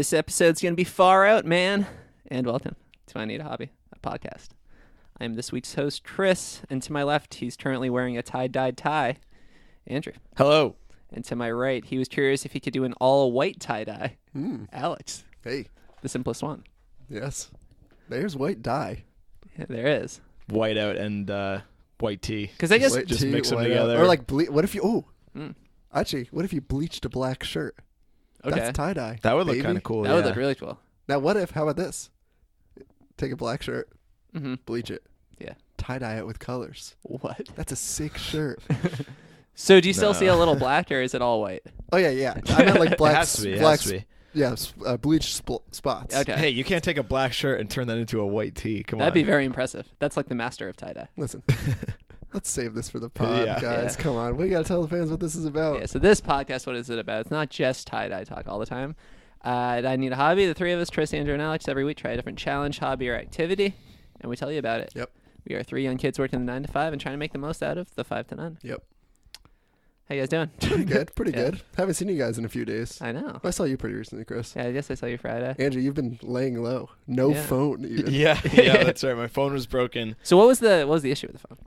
This episode's going to be far out, man. And welcome to I Need a Hobby, a podcast. I am this week's host, Chris, and to my left, he's currently wearing a tie-dyed tie, Andrew. Hello. And to my right, he was curious if he could do an all-white tie-dye, Alex. Hey. The simplest one. Yes. There's white dye. Yeah, there is. White out and white tea. Because I guess... White just tea, mix them white together. Or like, what if you... Actually, what if you bleached a black shirt? Okay. That's tie-dye. That would look baby. kind of cool. That would look really cool. Now, what if, how about this? Take a black shirt, bleach it. Yeah. Tie-dye it with colors. What? That's a sick shirt. So do you still see a little black, or is it all white? Oh, yeah. I meant like black... It has to be. black, Has to be. Yeah, bleached spots. Okay. Hey, you can't take a black shirt and turn that into a white tee. Come That'd on. be very impressive. That's like the master of tie-dye. Listen. Let's save this for the pod, Yeah. guys. Yeah. Come on. We got to tell the fans what this is about. Yeah, so this podcast, what is it about? It's not just tie-dye talk all the time. I Need a Hobby. The three of us, Chris, Andrew, and Alex, every week try a different challenge, hobby, or activity, and we tell you about it. Yep. We are three young kids working the 9 to 5 and trying to make the most out of the 5 to 9. Yep. How you guys doing? Pretty good. Pretty Yeah. good. Haven't seen you guys in a few days. I know. I saw you pretty recently, Chris. Yeah, I guess I saw you Friday. Andrew, you've been laying low. No Yeah. phone even. Yeah, that's right. My phone was broken. So what was the issue with the phone?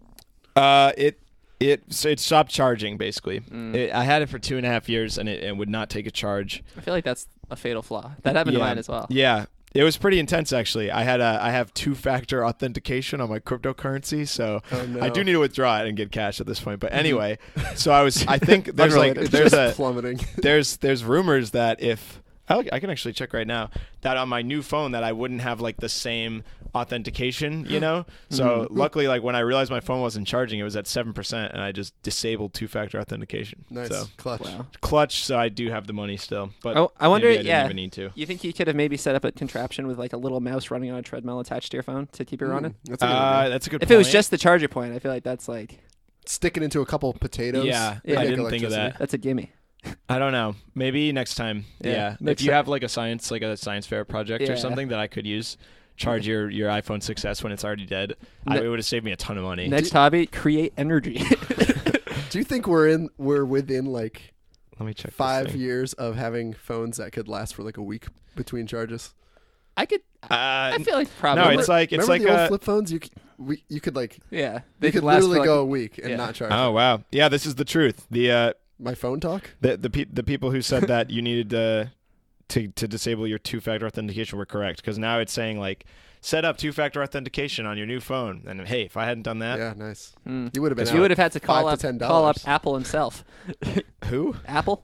It stopped charging basically. Mm. I had it for 2.5 years and it would not take a charge. I feel like that's a fatal flaw. That happened to mine as well. Yeah. It was pretty intense actually. I have two-factor authentication on my cryptocurrency, so Oh, no. I do need to withdraw it and get cash at this point. But anyway, so I think there's Unrelated. Just plummeting. there's rumors that if I can actually check right now that on my new phone that I wouldn't have like the same authentication, you know. So luckily, like when I realized my phone wasn't charging, it was at 7%, and I just disabled two-factor authentication. Nice. So Clutch. Wow. clutch. So I do have the money still, but Oh, I wonder. maybe I didn't Yeah. even need to. You think you could have maybe set up a contraption with like a little mouse running on a treadmill attached to your phone to keep it running? That's a good idea. That's a good. If point. it was just the charger point, I feel like that's like Stick it into a couple potatoes. Yeah, Yeah. I Make didn't think of electricity. that. that's a gimme. I don't know. Maybe next time. Yeah. Yeah. Next If you ti- have like a science fair project Yeah. or something that I could use, charge your iPhone 6S when it's already dead, Ne- it would have saved me a ton of money. Next hobby, create energy. Do you think we're within like Let me check. this 5 thing. years of having phones that could last for like a week between charges? I could. I feel like probably. no, it's like Remember the old a. flip phones? You could like yeah. they could last for, literally like, go a week and yeah. not charge. Oh wow, yeah, this is the truth. My phone talk? The people who said that you needed to disable your two-factor authentication were correct, because now it's saying like set up two-factor authentication on your new phone, and hey, if I hadn't done that, Yeah, nice. Mm. You would have been. You would have had to call $5 up to $10. call up Apple himself. who? Apple.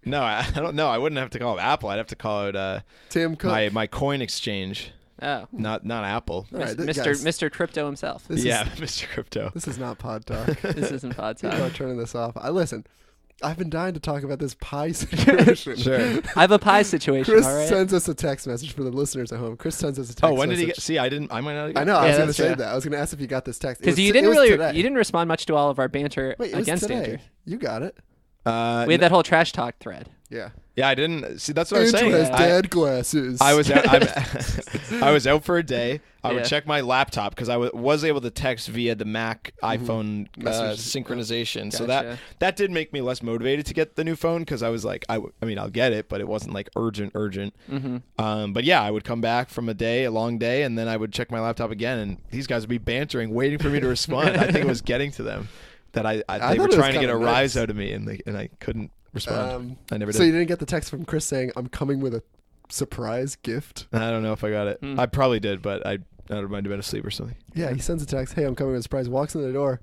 No, I don't know. I wouldn't have to call Apple. I'd have to call out Tim Cook. my coin exchange, Oh. not Apple. All right, Mr. Crypto himself. This Yeah, is, Mr. Crypto. this is not pod talk. This isn't pod People talk. are turning this off. Listen. I've been dying to talk about this pie situation. Sure. I have a pie situation. Chris all right. sends us a text message for the listeners at home. Chris sends us a text Oh, when did he message. get? See, I didn't. I might not. Have I know. I Yeah, was going to that's say true. that. I was going to ask if you got this text. Because It you was didn't today. you didn't respond much to all of our banter Wait, it was against today. Andrew. You got it. We had that whole trash talk thread. Yeah. Yeah, I didn't. See, that's what I was Andrew saying. has dad glasses. I was out, I was out for a day. I Yeah. would check my laptop because I was able to text via the Mac iPhone Message. synchronization. So Gotcha. that did make me less motivated to get the new phone, because I was like, I mean, I'll get it, but it wasn't like urgent. Mm-hmm. But yeah, I would come back from a long day, and then I would check my laptop again, and these guys would be bantering, waiting for me to respond. I think it was getting to them that they thought were it was trying to get a kinda rise nice. out of me, and I couldn't respond. I never did. So you didn't get the text from Chris saying, I'm coming with a surprise gift? I don't know if I got it. Hmm. I probably did, but I might have been asleep or something. Yeah, he sends a text, hey, I'm coming with a surprise. Walks in the door.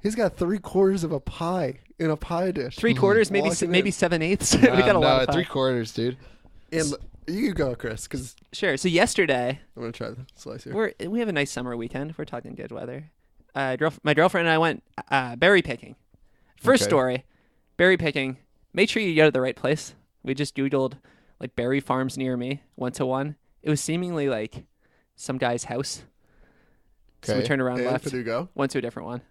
He's got 3/4 of a pie in a pie dish. 3/4, maybe Walking maybe in. 7/8. We got a lot of pie. 3/4, dude. And you go, Chris, because Sure. So yesterday, I'm going to try the slice here. we have a nice summer weekend. We're talking good weather. My girlfriend and I went berry picking. First Okay. story, berry picking. Make sure you go to the right place. We just Googled like berry farms near me, went to one. It was seemingly like some guy's house. So we turned around and left, Did you go? went to a different one.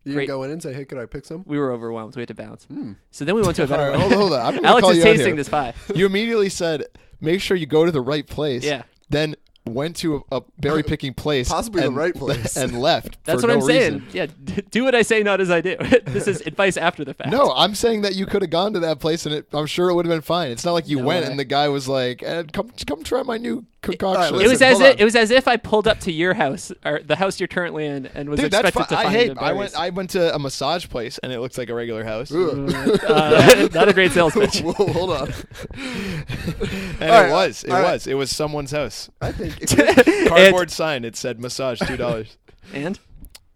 You Great. didn't go in and say, hey, could I pick some? We were overwhelmed. We had to bounce. So then we went to a better All right, one. hold on. I'm gonna Alex call is you out tasting here. this pie. You immediately said, make sure you go to the right place. Yeah. Then went to a berry picking place, Possibly the and, right place. and left. That's for what no I'm saying. reason. Yeah, do what I say, not as I do. This is advice after the fact. No, I'm saying that you could have gone to that place and I'm sure it would have been fine. It's not like you No went way. and the guy was like, come try my new concoction. All right, It was Listen, as hold if on. it was as if I pulled up to your house or the house you're currently in and was Dude, that's expected fine. to find the I berries. went to a massage place and it looks like a regular house. Ugh. Not a great sales pitch. Whoa, hold on. And All right, it all right. was someone's house. I think if you're- Cardboard sign. It said massage $2. And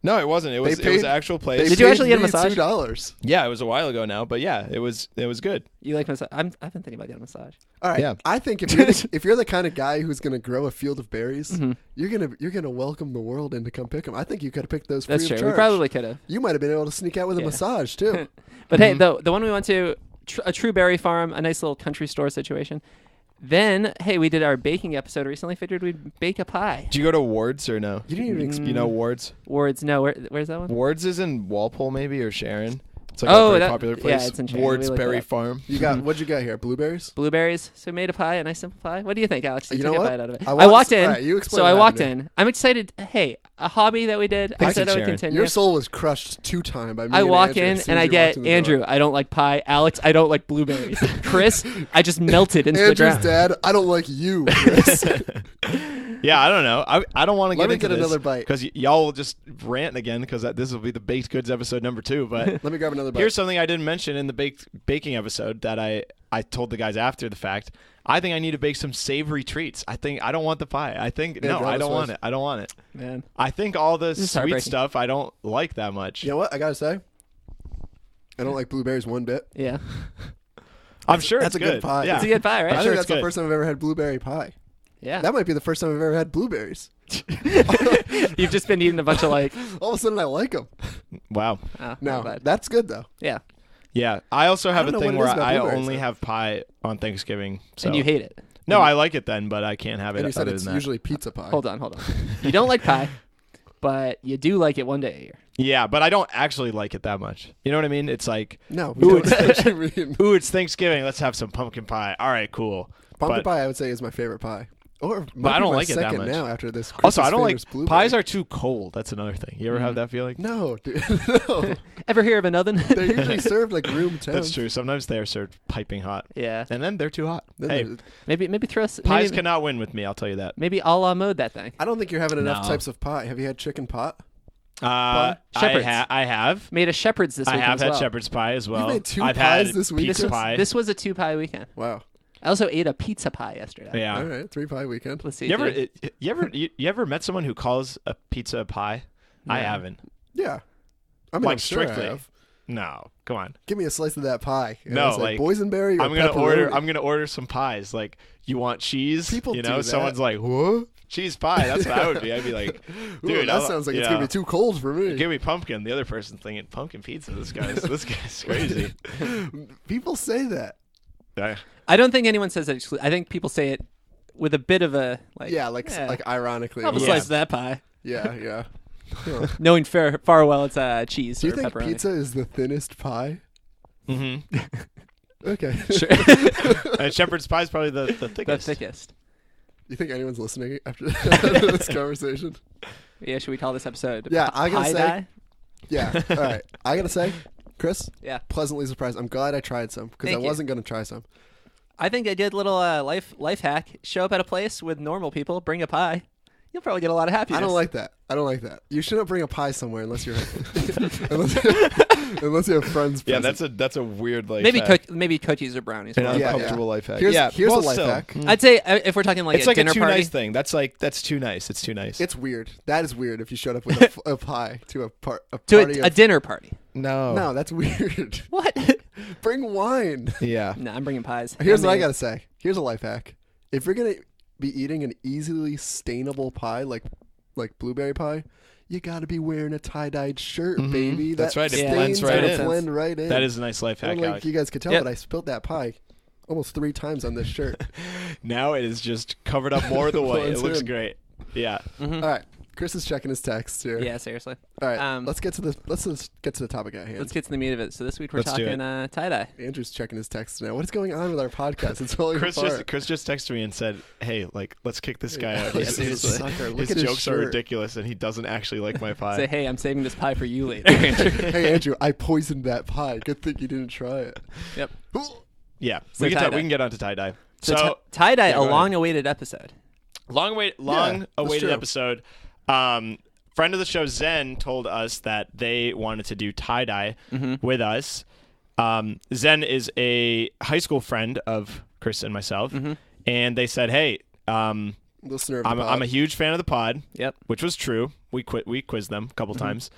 No, it wasn't. It was They paid- an actual they place. Did you paid actually get a me massage? $2. Yeah, it was a while ago now, but yeah, it was good. you like massage? I've been thinking about getting a massage. All right. Yeah. I think if you're the kind of guy who's going to grow a field of berries, Mhm. you're gonna welcome the world in to come pick them. I think you could have picked those free That's of true. charge. We probably could have. You might have been able to sneak out with a Yeah. massage too. But hey, the one we went to, a true berry farm, a nice little country store situation. Then, hey, we did our baking episode recently. Figured we'd bake a pie. Did you go to Ward's or no? You didn't even. You know Ward's? Words, no. Where's that one? Ward's is in Walpole maybe or Sharon. It's like Oh, a very that- popular yeah, place. it's in Sharon. Ward's We looked it Berry up. Farm. You got what'd you got here? Blueberries. Blueberries. So we made a pie, a nice simple pie. What do you think, Alex? You took know a what? bite out of it. I I walked walked- in. all right, you explain so what I walked happened in. I'm excited. Hey, a hobby that we did. I Thank said you, I would Sharon. continue. Your soul was crushed 2 times by me. I and walk Andrew in as soon and as I you get walked in the door. Andrew. I don't like pie. Alex, I don't like blueberries. Chris, I just melted into the Andrew's ground. dad. I don't like you. Chris. Yeah, I don't know. I don't want to Let get me into get another bite. because y'all will just rant again because this will be the baked goods episode number 2. But Let me grab another bite. here's something I didn't mention in the baking episode that I told the guys after the fact. I think I need to bake some savory treats. I don't want the pie. I think Yeah, no, drop I us don't want first. it. I don't want it. Man, I think all the is sweet heartbreaking. stuff I don't like that much. You know what? I gotta say, I don't like blueberries one bit. yeah, I'm sure That's it's a good pie. Yeah. it's a good pie, right? I sure think it's that's the good. first time I've ever had blueberry pie. Yeah, That might be the first time I've ever had blueberries. you've just been eating a bunch of like. All of a sudden, I like them. Wow. Oh, No, not bad. that's good though. Yeah, Yeah, I also have don't a know thing what it where is about I blueberries, only though. have pie on Thanksgiving. So. and you hate it. No, I like it then, but I can't have it. And you said other it's than that. usually pizza pie. Hold on. You don't like pie, but you do like it one day a year. Yeah, but I don't actually like it that much. You know what I mean? It's like, No, Ooh, we don't know what you mean. ooh, it's Thanksgiving. Let's have some pumpkin pie. All right, cool. Pumpkin But- pie, I would say, is my favorite pie. Or But I don't like it that second much. now after this. Also, I don't Christmas like favors pies blueberry. are too cold. That's another thing. You ever have that feeling? No, dude. No. Ever hear of an oven? They're usually served like room temp. That's true. Sometimes they are served piping hot, yeah, and then they're too hot. Then Hey, they're- maybe throw us. pies maybe, cannot win with me. I'll tell you that. maybe a la mode that thing. I don't think you're having enough No. types of pie. Have you had chicken pot? Shepherd's. I have. Made a shepherd's this I weekend have as had well. shepherd's pie as well. made 2 I've pies had this week? pizza pie. This was a 2-pie weekend. Wow. I also ate a pizza pie yesterday. yeah. All right, 3 pie weekend. Let's see. You ever, dude. you ever met someone who calls a pizza a pie? I No. haven't. Yeah. I mean, Like I'm sure I strictly. have. No, come on. Give me a slice of that pie. And No, I say, like, boysenberry or I'm gonna pepperoni? order some pies. Like, you want cheese? People you do know, that. someone's like, what? Cheese pie. That's what I would be. I'd be like, Ooh, dude, that sounds like it's gonna be too cold for me. Give me pumpkin. The other person's thinking pumpkin pizza. This guy's crazy. People say that. I don't think anyone says it. I think people say it with a bit of a like. Yeah, like ironically. Have a Yeah. slice of that pie, Yeah, yeah. Huh. knowing far well it's cheese Do you or think pepperoni. pizza is the thinnest pie? Mm-hmm. Okay. And shepherd's pie is probably the The thickest. thickest. You think anyone's listening after this conversation? Yeah, should we call this episode? Yeah, I gotta Pie say- Die? Yeah. All right. I gotta say, Chris, Yeah, pleasantly surprised. I'm glad I tried some because I Thank you. wasn't gonna try some. I think I did a little life hack. Show up at a place with normal people, bring a pie. You'll probably get a lot of happiness. I don't like that. I don't like that. You shouldn't bring a pie somewhere unless you're unless you have friends. Yeah, present. that's a weird life Maybe hack. maybe cookies or brownies. An would work. Yeah, uncomfortable life hack. Here's yeah, a well, life still. hack. I'd say if we're talking like It's a like a dinner too party. nice thing. That's too nice. It's too nice. It's weird. That is weird. If you showed up with a pie to a To party. a dinner party. no. No, that's weird. What? Bring wine. Yeah. No, I'm bringing pies. Here's what I mean, gotta say. Here's a life hack. If you're gonna be eating an easily stainable pie like blueberry pie, you gotta be wearing a tie-dyed shirt, Mhm. baby. That's right, it stains blends gotta right in. blend right in. That is a nice life I hack, don't know Alex. if you guys could tell, Yep. but I spilled that pie almost 3 times on this shirt. Now it is just covered up more of the way. It Blends looks in. great. Yeah. Mhm. All right. Chris is checking his text here. Yeah, seriously. All right. Um, let's get to the topic at hand. Let's get to the meat of it. So this week we're Let's do talking tie-dye. Andrew's checking his text now. What is going on with our podcast? It's falling Chris apart. just texted me and said, "Hey, like, let's kick this guy out. Yeah, His- seriously. his Sucker. Look his at his jokes are shirt. ridiculous, and he doesn't actually like my pie." Say, hey, I'm saving this pie for you later. Andrew. Hey Andrew, I poisoned that pie. Good thing you didn't try it. Yep. Yeah, So we tie-dye. can get on to tie dye. So, So tie-dye, yeah, a go ahead. long-awaited episode. long that's awaited true. episode. Friend of the show Zen told us that they wanted to do tie dye with us. Zen is a high school friend of Chris and myself, and they said, "Hey, Listener of the I'm pod. a huge fan of the pod," Yep. which was true. We quizzed them a couple times,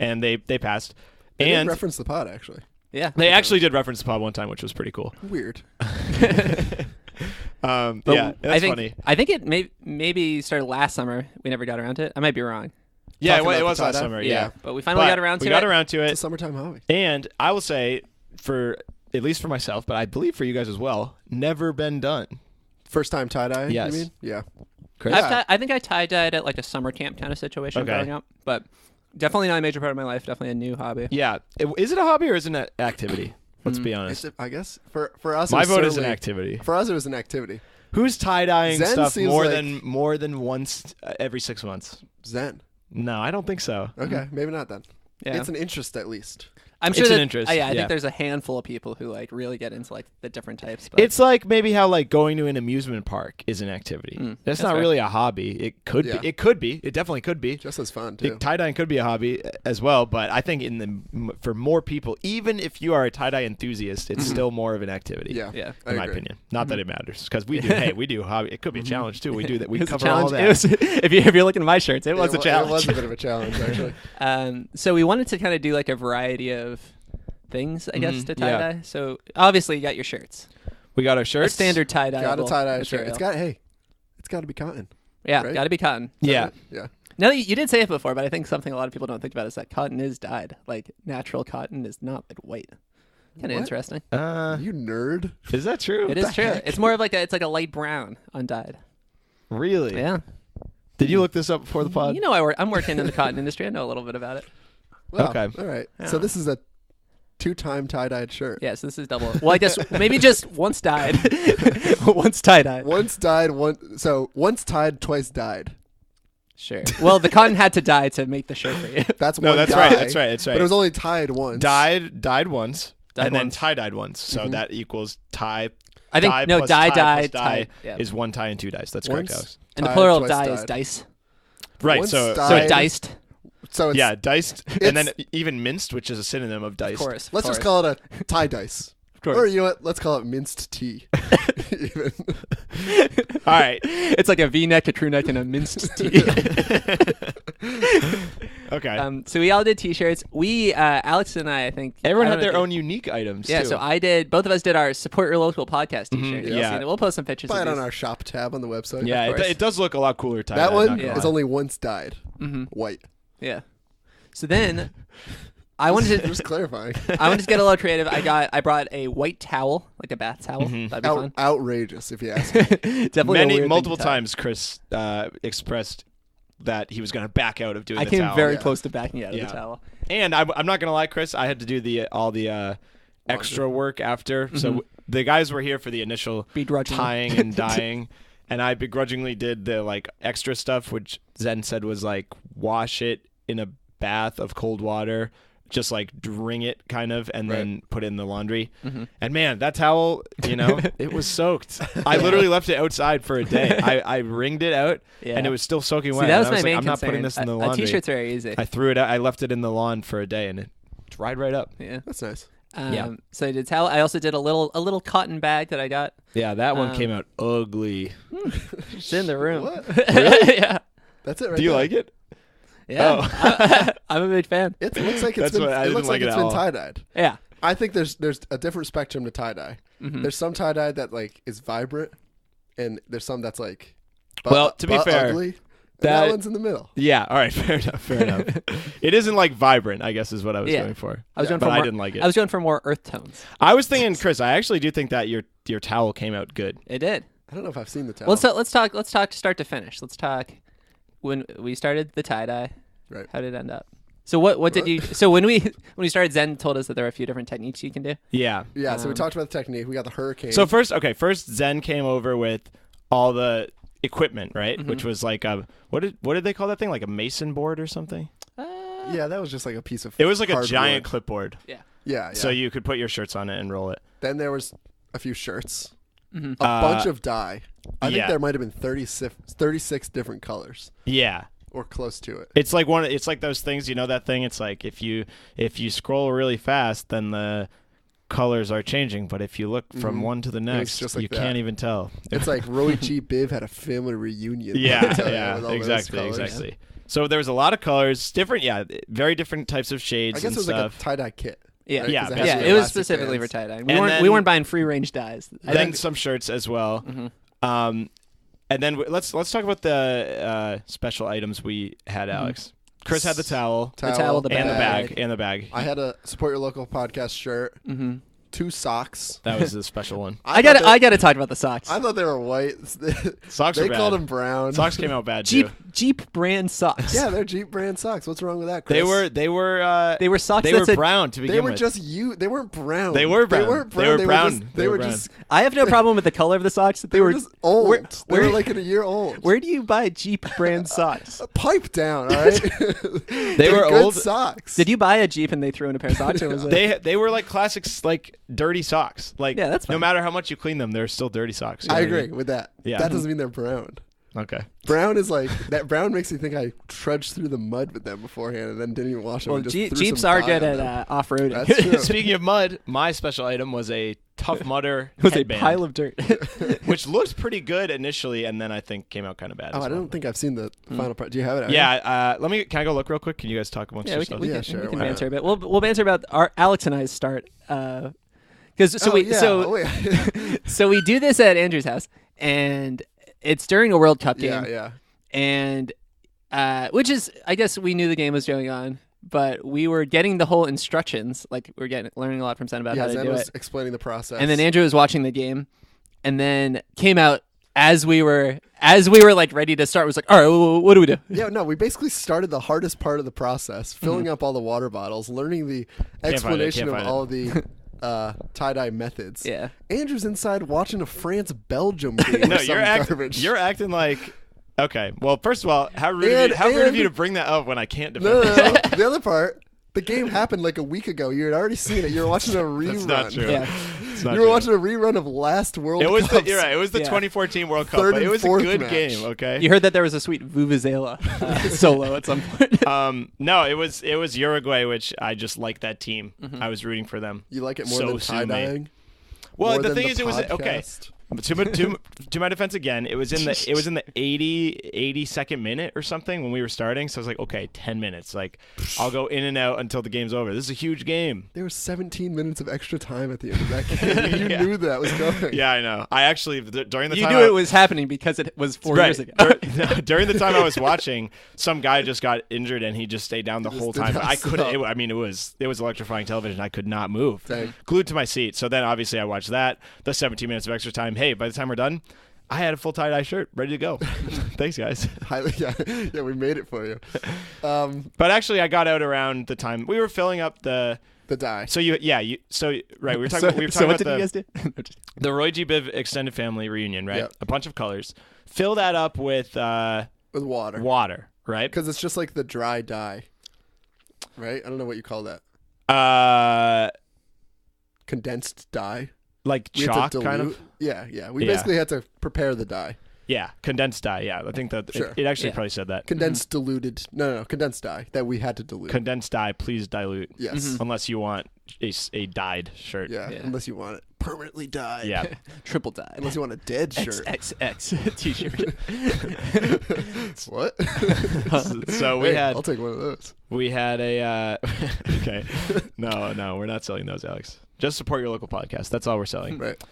and they passed. They did And reference the pod actually. Yeah. they actually did reference the pod one time, which was pretty cool. Weird. But Yeah, that's I think, funny. I think it maybe started last summer. We never got around to it. I might be wrong. Yeah, Talking it about was the last tie-dye? summer. Yeah, But we finally But got around to we it. got around to It's a it, summertime hobby. and I will say, for at least for myself, but I believe for you guys as well, never been done. First time tie dye. Yes. You mean? Yeah. Chris? I think I tie-dyed at like a summer camp kind of situation Okay. growing up. But definitely not a major part of my life. Definitely a new hobby. Yeah. Is it a hobby or is it an activity? Let's be honest. I guess for us, My it was vote is an certainly- activity. For us, it was an activity. Who's tie-dyeing Zen stuff seems more like- than once every 6 months? Zen. No, I don't think so. Okay, maybe not then. Yeah. It's an interest at least. I'm It's sure an that, interest, I yeah. think there's a handful of people who like really get into like the different types. But It's like maybe how like going to an amusement park is an activity. That's that's not fair. really a hobby. It could Yeah. be. It could be. It definitely could be. Just as fun too. Tie-dyeing could be a hobby as well, but I think for more people, even if you are a tie-dye enthusiast, it's still more of an activity. Yeah. Yeah. I In my agree. opinion, not that it matters because we do. Hey, we do hobby. It could be a challenge too. We do that. We it was a cover all challenge. that. It was, if you're looking at my shirts, it was a challenge. It was a bit of a challenge actually. So we wanted to kind of do like a variety of things, I guess, to tie yeah. dye. So obviously you got your shirts, We got our a shirts. standard tie dye. Got a tie dye shirt. It's got to be cotton. yeah, right? got to be cotton. Yeah. Yeah. No, you did say it before, but I think something a lot of people don't think about is that cotton is dyed. Like natural cotton is not like white. Kind of What? interesting. You nerd. Is that true? It is true. It's more of like it's like a light brown undyed. Really? Yeah. Did you look this up before the pod? You know, I'm working in the cotton industry. I know a little bit about it. Wow. Okay. All right. Yeah. So this is a 2-time tie-dyed shirt. Yeah, so this is double. Well, I guess maybe just once dyed, once tie dyed. Once tied, twice dyed. Sure. Well, the cotton had to dye to make the shirt for you. That's No, one that's dye, right. That's right. That's right. But it was only tied once. dyed once, Dyed and then once. tie-dyed once. So that equals tie. I think dye no plus dye tie dye plus dye tie. Yeah. is one tie and two dice. That's correct, Once Alex. And the tied, plural of twice dye is dyed. dice. Right. Once So dyed. So Dyed. diced. So it's, yeah, diced, and then it's- even minced, which is a synonym of Of diced. course. let's just call it a tie dice. course. Or you know what? Let's call it minced tea. Even. All right. It's like a V-neck, a crew neck, and a minced tee. Okay. So we all did T-shirts. We, Alex and I think Everyone I had don't know their if you- own unique items. Yeah, too. so both of us did our support your local podcast T-shirts. You'll yeah. see it. We'll post some pictures. Buy of it on these. our shop tab on the website. Yeah, course. it does look a lot cooler. Tie-dye, That not one gonna Yeah. is lie. only once dyed. White. Yeah. So then, I wanted to Just clarifying. to get a little creative. I brought a white towel, like a bath towel. That'd be fun. Outrageous, if you ask me. Definitely a weird thing multiple to tie. times. Chris expressed that he was going to back out of doing I the came towel. very Yeah. close to backing out of Yeah. the towel. And I'm not going to lie, Chris. I had to do all the extra work after. So the guys were here for the initial Begrudgingly. tying and dyeing, and I begrudgingly did the like extra stuff, which Zen said was like wash it in a bath of cold water, just like wring it kind of, and then put it in the laundry. And man, that towel, it was soaked. I literally left it outside for a day. I wringed it out, Yeah. and it was still soaking See, wet. that And was I my was like, main I'm not concern. putting this in the A laundry. T-shirt's very easy. I threw it out. I left it in the lawn for a day, and it dried right up. Yeah. That's nice. Yeah. So I did towel. I also did a little cotton bag that I got. Yeah, that one came out ugly. It's in the room. What? Yeah. That's it right Do you there. like it? Yeah. I'm a big fan. It looks like That's what I it didn't looks like like it it's at been all. tie-dyed. Yeah. I think there's a different spectrum to tie-dye. There's some tie-dye that like is vibrant, and there's some that's like Well, to be fair, ugly. And that- that one's in the middle. Yeah, all right, fair enough, fair enough. It isn't like vibrant, I guess is what I was Yeah. going for. I was going but for I more, didn't like it. I was going for more earth tones. I was thinking, Chris, I actually do think that your towel came out good. It did. I don't know if I've seen the towel. Let's talk start to finish. Let's talk. when we started the tie dye. Right. How did it end up? So what did you? So when we started, Zen told us that there are a few different techniques you can do. Yeah. Yeah, so we talked about the technique. We got the hurricane. So first Zen came over with all the equipment, right? Which was like a what did they call that thing? Like a mason board or something? yeah, that was just like a piece of It was like a hardwood. giant clipboard. Yeah. So you could put your shirts on it and roll it. Then there was a few shirts. Mm-hmm. A bunch of dye. I think yeah. there might have been 36 different colors Yeah. or close to it. It's like it's like those things, you know that thing? It's like if you scroll really fast, then the colors are changing, but if you look from one to the next, just like you that. can't even tell. It's like Roy G. Biv had a family reunion. Yeah, with all yeah, those exactly, colors. exactly. So there was a lot of colors, very different types of shades I guess and it was stuff. like a tie-dye kit. Yeah, right? Yeah, 'Cause it has yeah. the It was elastic specifically bands. for tie dye. And We then- weren't buying free range dyes. Then some shirts as well. And then let's talk about the special items we had, Alex. Chris had the towel, towel, the and bag. the bag. I had a support your local podcast shirt. Mm-hmm. 2 socks. That was the special one. I gotta talk about the socks. I thought they were white. Socks They are called bad. them brown. Socks came out bad Jeep too. Jeep brand socks. Yeah, they're Jeep brand socks. What's wrong with that, Chris? They were They were socks. they that were said, brown to begin They were with. just They weren't brown. They were brown. They weren't They brown. were They brown. were just. They They were were brown. just. I have no problem with the color of the socks. They were just old. where- They were where- like a year old. Where do you buy Jeep brand socks? Pipe down, all right. They were good old. socks. Did you buy a Jeep and they threw in a pair of socks? Or was it? They were like classics, like dirty socks. Like Yeah, that's no fine. matter how much you clean them, they're still dirty socks. You know I what agree with that. Yeah. That doesn't mean they're brown. Okay. Brown is like that. Brown makes me think I trudged through the mud with them beforehand and then didn't even wash them. Well, and just threw Jeeps some are dye good on at them. off-roading. That's true. Speaking of mud, my special item was a Tough Mudder It was a headband, pile of dirt. which looked pretty good initially, and then I think came out kind of bad. Oh, as I well. don't think I've seen the final part. Do you have it? Yeah. Can I go look real quick? Can you guys talk amongst Yeah, we yourselves? can, we Yeah, can, sure, we can why not? banter a bit. We'll banter about our Alex and I's start. Because so we do this at Andrew's house, and it's during a World Cup game, yeah. and which is, I guess we knew the game was going on, but we were getting the whole instructions, like we're learning a lot from Sen about how to Zen do was it. explaining the process. And then Andrew was watching the game, and then came out as we were like ready to start. Was like, all right, what do we do? Yeah, no, we basically started the hardest part of the process, filling up all the water bottles, learning the explanation of find it. all the tie-dye methods. Yeah. Andrew's inside watching a France-Belgium game No, or some garbage. you're acting like. Okay. Well, first of all, how rude And- of you and- to bring that up when I can't defend No, myself. the other part, the game happened like a week ago. You had already seen it. You were watching a rerun. That's not true. Yeah. It's not You were true. watching a rerun of last World It was Cup. you're right. It was the Yeah. 2014 World Cup, Third but it and was a fourth good match. game. Okay. You heard that there was a sweet Vuvuzela solo at some point. No, it was Uruguay, which I just like that team. I was rooting for them. You like it more So than sue me. tie-dyeing? Well, More the than thing is, it was okay. podcast? To my defense again, it was in the 82nd minute or something when we were starting. So I was like, okay, 10 minutes. Like, I'll go in and out until the game's over. This is a huge game. There was 17 minutes of extra time at the end of that game. You knew that was going. Yeah, I know. I actually during the You time knew it was happening because it was 4 years ago. During the time I was watching, some guy just got injured and he just stayed down the Just whole did time. not I couldn't. stop. It was electrifying television. I could not move, Dang. glued to my seat. So then obviously I watched that. The 17 minutes of extra time. Hey, by the time we're done, I had a full tie-dye shirt ready to go. Thanks, guys. Yeah, we made it for you. But actually, I got out around the time we were filling up the. The dye. So we were talking. So, about, we were so talking what about did you guys do? the Roy G. Biv extended family reunion, right? Yep. A bunch of colors. Fill that up with With water. water, right? Because it's just like the dry dye. Right? I don't know what you call that. Condensed dye. Like We had chalk, to kind dilute. of. Yeah. We Yeah. basically had to prepare the dye. Yeah, condensed dye. Yeah, I think that Sure. it actually Yeah. probably said that. Condensed diluted. No, condensed dye that we had to dilute. Condensed dye, please dilute. Yes. Unless you want a dyed shirt. Yeah. Yeah. Unless you want it permanently dyed. Yeah. Triple dye. Unless you want a dead shirt. XXX t-shirt. What? So we Hey, had I'll take one of those. a okay. No, we're not selling those, Alex. Just support your local podcast. That's all we're selling. Right.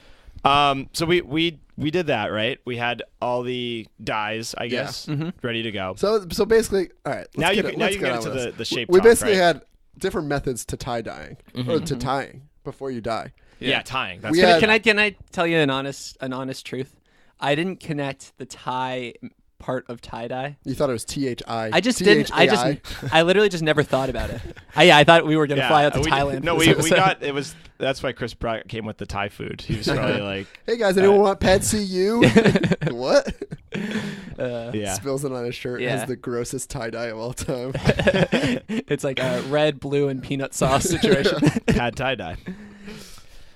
So we did that, right? We had all the dyes, I guess, ready to go. So basically, all right. Now you let's can get on into with the shape We talk, basically right? had different methods to tie dyeing or to tying before you dye. Yeah, tying. That's We it. had- Can I tell you an honest truth? I didn't connect the tie part of tie dye. You thought it was THI. I just didn't. I literally just never thought about it. I thought we were gonna fly out to Thailand. No, for we this episode. got it was. That's why Chris came with the Thai food. He was probably like, Hey guys, anyone want Pad CU? What? yeah. Spills it on his shirt. Yeah. Has the grossest tie dye of all time. It's like a red, blue, and peanut sauce situation. Pad tie dye.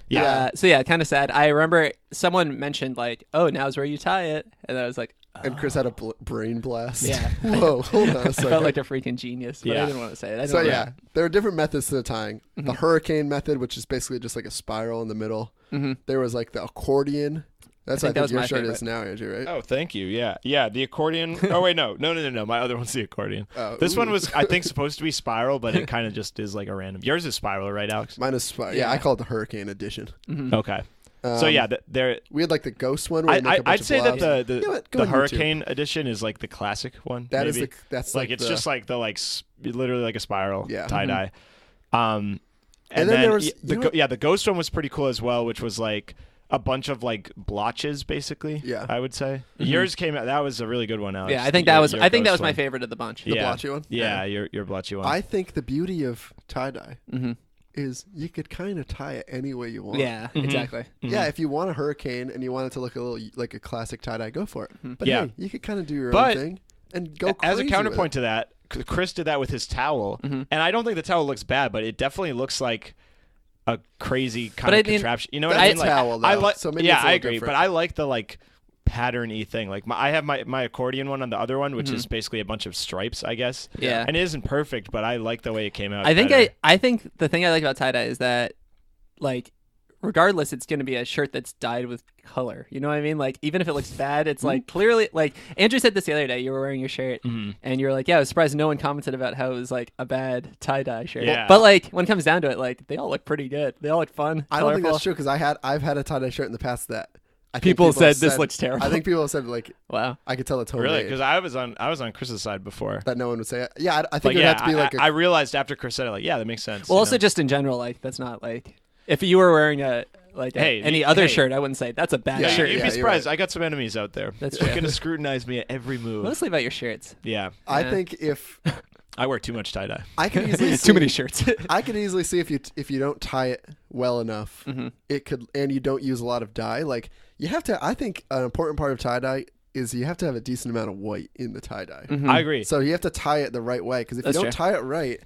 Yeah. So yeah, kind of sad. I remember someone mentioned like, "Oh, now's where you tie it," and I was like, And Chris had a brain blast. Yeah. Whoa, hold on a I second. felt like a freaking genius, but I Yeah. didn't want to say it. I didn't So wanna- yeah, there are different methods to the tying. Mm-hmm. The hurricane method, which is basically just like a spiral in the middle. Mhm. There was like the accordion. That's think what that I was think your my shirt favorite. is now, Andrew, right? Oh, thank you. Yeah. The accordion. Oh wait, no. My other one's the accordion. Oh, This one ooh. was, I think, supposed to be spiral, but it kind of just is like a random. Yours is spiral, right, Alex? Mine is yeah, I call it the hurricane edition. Mhm. Okay. So yeah, there. we had like the ghost one. Where you make a bunch I'd of say that blobs. the You know what? Go the on YouTube. hurricane edition is like the classic one. That is maybe. that's like it's the, just like the literally like a spiral Yeah. tie dye. And then then there was- the you know what- the ghost one was pretty cool as well, which was like a bunch of like blotches basically. Yeah. I would say yours came out. That was a really good one, Alex. Yeah, I think Your- that was. your I think that ghost was my one. favorite of the bunch. the Yeah. blotchy one. Yeah, your blotchy one. I think the beauty of tie dye Mm-hmm. is you could kind of tie it any way you want. Yeah, exactly. Yeah, if you want a hurricane and you want it to look a little like a classic tie dye, go for it. But Yeah. hey, you could kind of do your But own thing and go As a crazy counterpoint with to that, Chris did that with his towel, and I don't think the towel looks bad, but it definitely looks like a crazy kind But of I mean, contraption. You know what that's I a mean? Like, towel, I though, like. so maybe Yeah, it's a I little agree, different. but I like the like pattern-y thing. Like I have my accordion one on the other one, which is basically a bunch of stripes, I guess. Yeah. And it isn't perfect, but I like the way it came out. I think better. I think the thing I like about tie dye is that, like, regardless, it's going to be a shirt that's dyed with color. You know what I mean? Like, even if it looks bad, it's like clearly, like Andrew said this the other day. You were wearing your shirt, and you're like, "Yeah, I was surprised no one commented about how it was like a bad tie dye shirt." Yeah. But like when it comes down to it, like they all look pretty good. They all look fun. I don't think colorful. that's true because I've had a tie dye shirt in the past that I think People said this looks terrible. I think people have said like Wow. I could tell it's homemade. really because I was on Chris's side before. that no one would say it. Yeah, I think Like, it would yeah, have to be like I realized after Chris said it, like, yeah, that makes sense. Well, you also know? just in general, like that's not like if you were wearing Hey, any other hey. shirt, I wouldn't say that's a bad Yeah, shirt. You'd yeah, be you're surprised. right. I got some enemies out there. That's They're true. gonna scrutinize me at every move. Mostly about your shirts. Yeah, I Yeah. think if I wear too much tie dye. I could easily see, Too many shirts. I could easily see if you don't tie it well enough, it could, and you don't use a lot of dye. Like you have to. I think an important part of tie dye is you have to have a decent amount of white in the tie dye. I agree. So you have to tie it the right way because if That's you don't true. tie it right,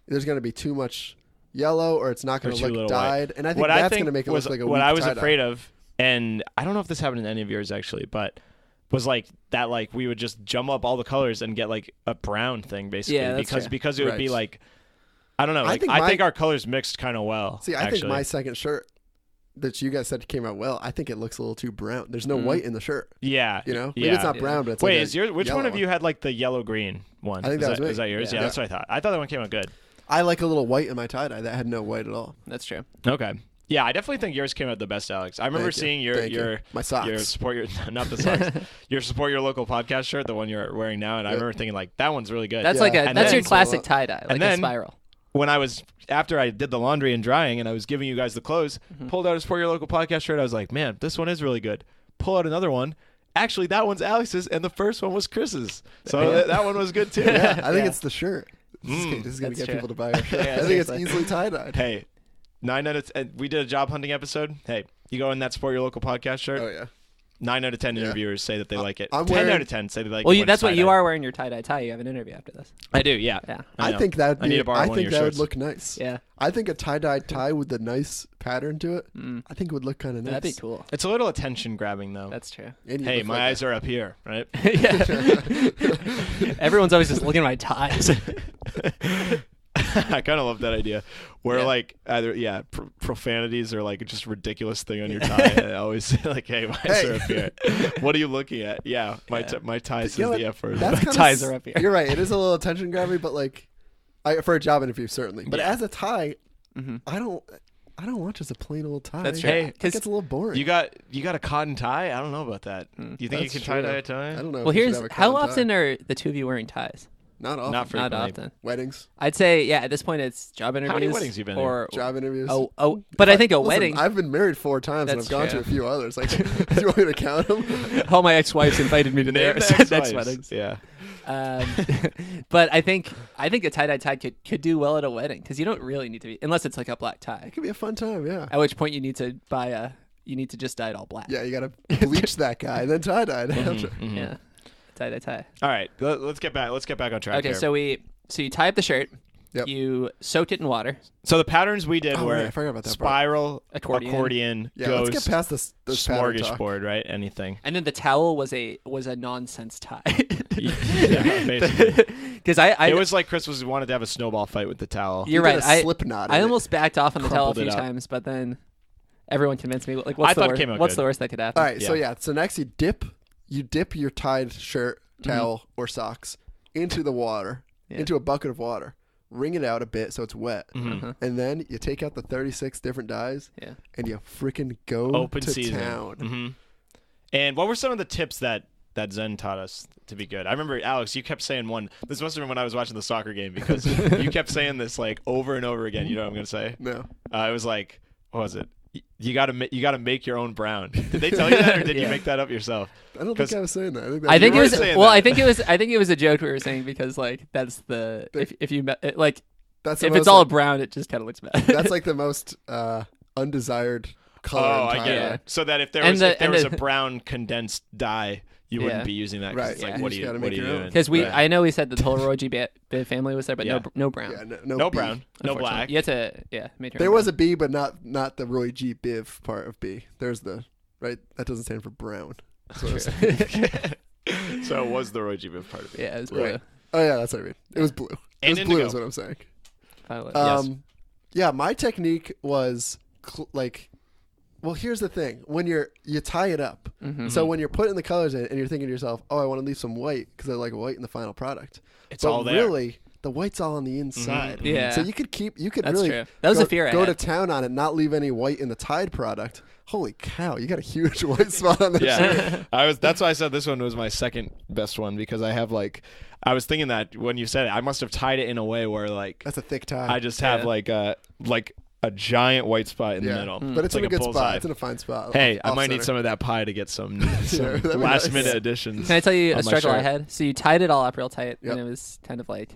there's going to be too much yellow or it's not going Or to too look little dyed. And I think what that's I think going to make it was look like a what weak I was tie-dye. afraid of, and I don't know if this happened in any of yours actually, but was like that like we would just jump up all the colors and get like a brown thing basically Yeah, that's fair. because it would be Right. like I don't know. I Like, think I my- think our colors mixed kind of well. See, I actually. think my second shirt that you guys said came out well, I think it looks a little too brown. There's no white in the shirt. yeah, You know, maybe yeah. it's not brown, but it's Wait, like is yours? Which one of you had like the yellow green one? I think is that was me. Is that yours? Yeah. Yeah, that's what I thought. I thought that one came out good. I like a little white in my tie dye that had no white at all. That's true. Okay. Yeah, I definitely think yours came out the best, Alex. I remember Thank you. seeing your Thank you. My socks. your support your not the socks your support your local podcast shirt, the one you're wearing now, and I remember thinking like that one's really good. That's Yeah. like a And that's then- your classic tie dye, like and a then- spiral. when I was after I did the laundry and drying, and I was giving you guys the clothes, pulled out a support your local podcast shirt. I was like, man, this one is really good. Pull out another one. Actually, that one's Alex's, and the first one was Chris's. So that one was good too. Yeah, I think Yeah. it's the shirt. This is going to That's get true. people to buy our shirt. Yeah, I think it's seriously. easily tie dyed. Hey, 9 out of 10. We did a job hunting episode. Hey, you go in that support your local podcast shirt. Oh yeah. 9 out of 10 Yeah. interviewers say that they like it. I'm 10 wearing- out of 10 say they like Well, it. when that's it's what you tie-dye. are wearing your tie dye tie. You have an interview after this. I do, yeah. Yeah. I know. think that I need to borrow I one of think your that shirts. would look nice. Yeah. I think a tie-dye tie with a nice pattern to it. I think would look kind of nice. That'd be cool. It's a little attention grabbing though. That's true. And you Hey, look my like eyes are up here, right? Yeah. Everyone's always just looking at my ties. I kind of love that idea. Where Yeah. like either profanities or like just ridiculous thing on your tie. I always say like, "Hey, my eyes Hey. are up here." What are you looking at? Yeah, my Yeah. my tie You says know the what? F word. That's kinda ties are up here. You're right. It is a little attention grabbing, but like, for a job interview certainly. But Yeah. as a tie, Mhm. I don't want just a plain old tie. That's true. Hey, It gets a little boring. You got a cotton tie? I don't know about that. Do you think you That's can tie true. dye a tie? I don't know. Well, if you should here's have a how cotton tie. often are the two of you wearing ties? Not often. Not frequently. Not often. Weddings, I'd say at this point it's job interviews. How many weddings you been or job interviews. but I think a Listen, wedding. I've been married 4 times and That's I've gone true. to a few others. Like, do you want me to count them? All my ex-wives invited me to Name their the next ex-wives. weddings. Yeah. But I think a tie-dye tie could do well at a wedding because you don't really need to be unless it's like a black tie. It could be a fun time. Yeah. At which point you need to you need to just dye it all black. Yeah, you gotta bleach that guy and then tie dye. Yeah. Tie-dye tie. All right. Let's get back. Let's get back on track. Okay, here. so you tie up the shirt. Yep. You soaked it in water. So the patterns we did Oh, were right, I forgot about that part. spiral, Accordion. Yeah, ghost, let's get past this pattern talk. smorgasbord, right? Anything. And then the towel was a nonsense tie. Yeah, basically. Because I It was like Chris wanted to have a snowball fight with the towel. you're You did right. a slip knot I in it. almost backed off on the towel a Crumpled few it up. times, but then everyone convinced me. Like, I what's thought it the worst? came out What's good. the worst that could happen? All right, so Yeah. so next you dip your tied shirt, towel, or socks into the water, Yeah. into a bucket of water. Wring it out a bit so it's wet, Mm-hmm. and then you take out the 36 different dyes, Yeah. and you freaking go Open to season. town. Mm-hmm. And what were some of the tips that Zen taught us to be good? I remember, Alex, you kept saying one. This must have been when I was watching the soccer game because you kept saying this like over and over again. You know what I'm going to say? No, It was like, what was it? You got to make your own brown. Did they tell you that, or did you Yeah. make that up yourself? I don't 'Cause- think I was saying that. I think You it were was saying well. that. I think it was a joke we were saying because like that's the if you like that's the if most, it's all like, brown, it just kind of looks bad. that's like the most undesired color. Oh, in I tie get Yeah. it. So that if there And was the- if there and was the- a brown condensed dye, you Yeah. wouldn't be using that. 'cause Right, It's yeah. like, You what just are you gotta make your own. doing? Because Right. I know we said the whole Roji Biv family was there, but Yeah. no brown. Yeah, no B. brown, no unfortunately. black. You had to make your There own was brown. a B, but not the Roy G. Biv part of B. There's the right. That doesn't stand for brown. That's what I was saying. So it was the Roy G. Biv part of it. Yeah, it was blue. Right. Oh yeah, that's what I mean. It was blue. It And was blue indigo. is what I'm saying. Violet. Yeah, my technique was well, here's the thing. When you tie it up. Mhm. So when you're putting the colors in and you're thinking to yourself, "Oh, I want to leave some white because I like white in the final product." It's but all there. really, the white's all on the inside. Mhm. Yeah. So you could That's really true. That was go, a fear I go to had. town on it, not leave any white in the Tide product. Holy cow, you got a huge white spot on the shirt. Yeah, that's why I said this one was my second best one because I have I was thinking that when you said it, I must have tied it in a way where That's a thick tie. I just have Yeah. like a giant white spot in the yeah, middle. but it's like in a good bullseye. spot. It's in a fine spot. Hey, I off might need center. some of that pie to get some that'd be last nice. minute additions. Can I tell you on a my struggle I shirt. had? So you tied it all up real tight, Yep. and it was kind of like,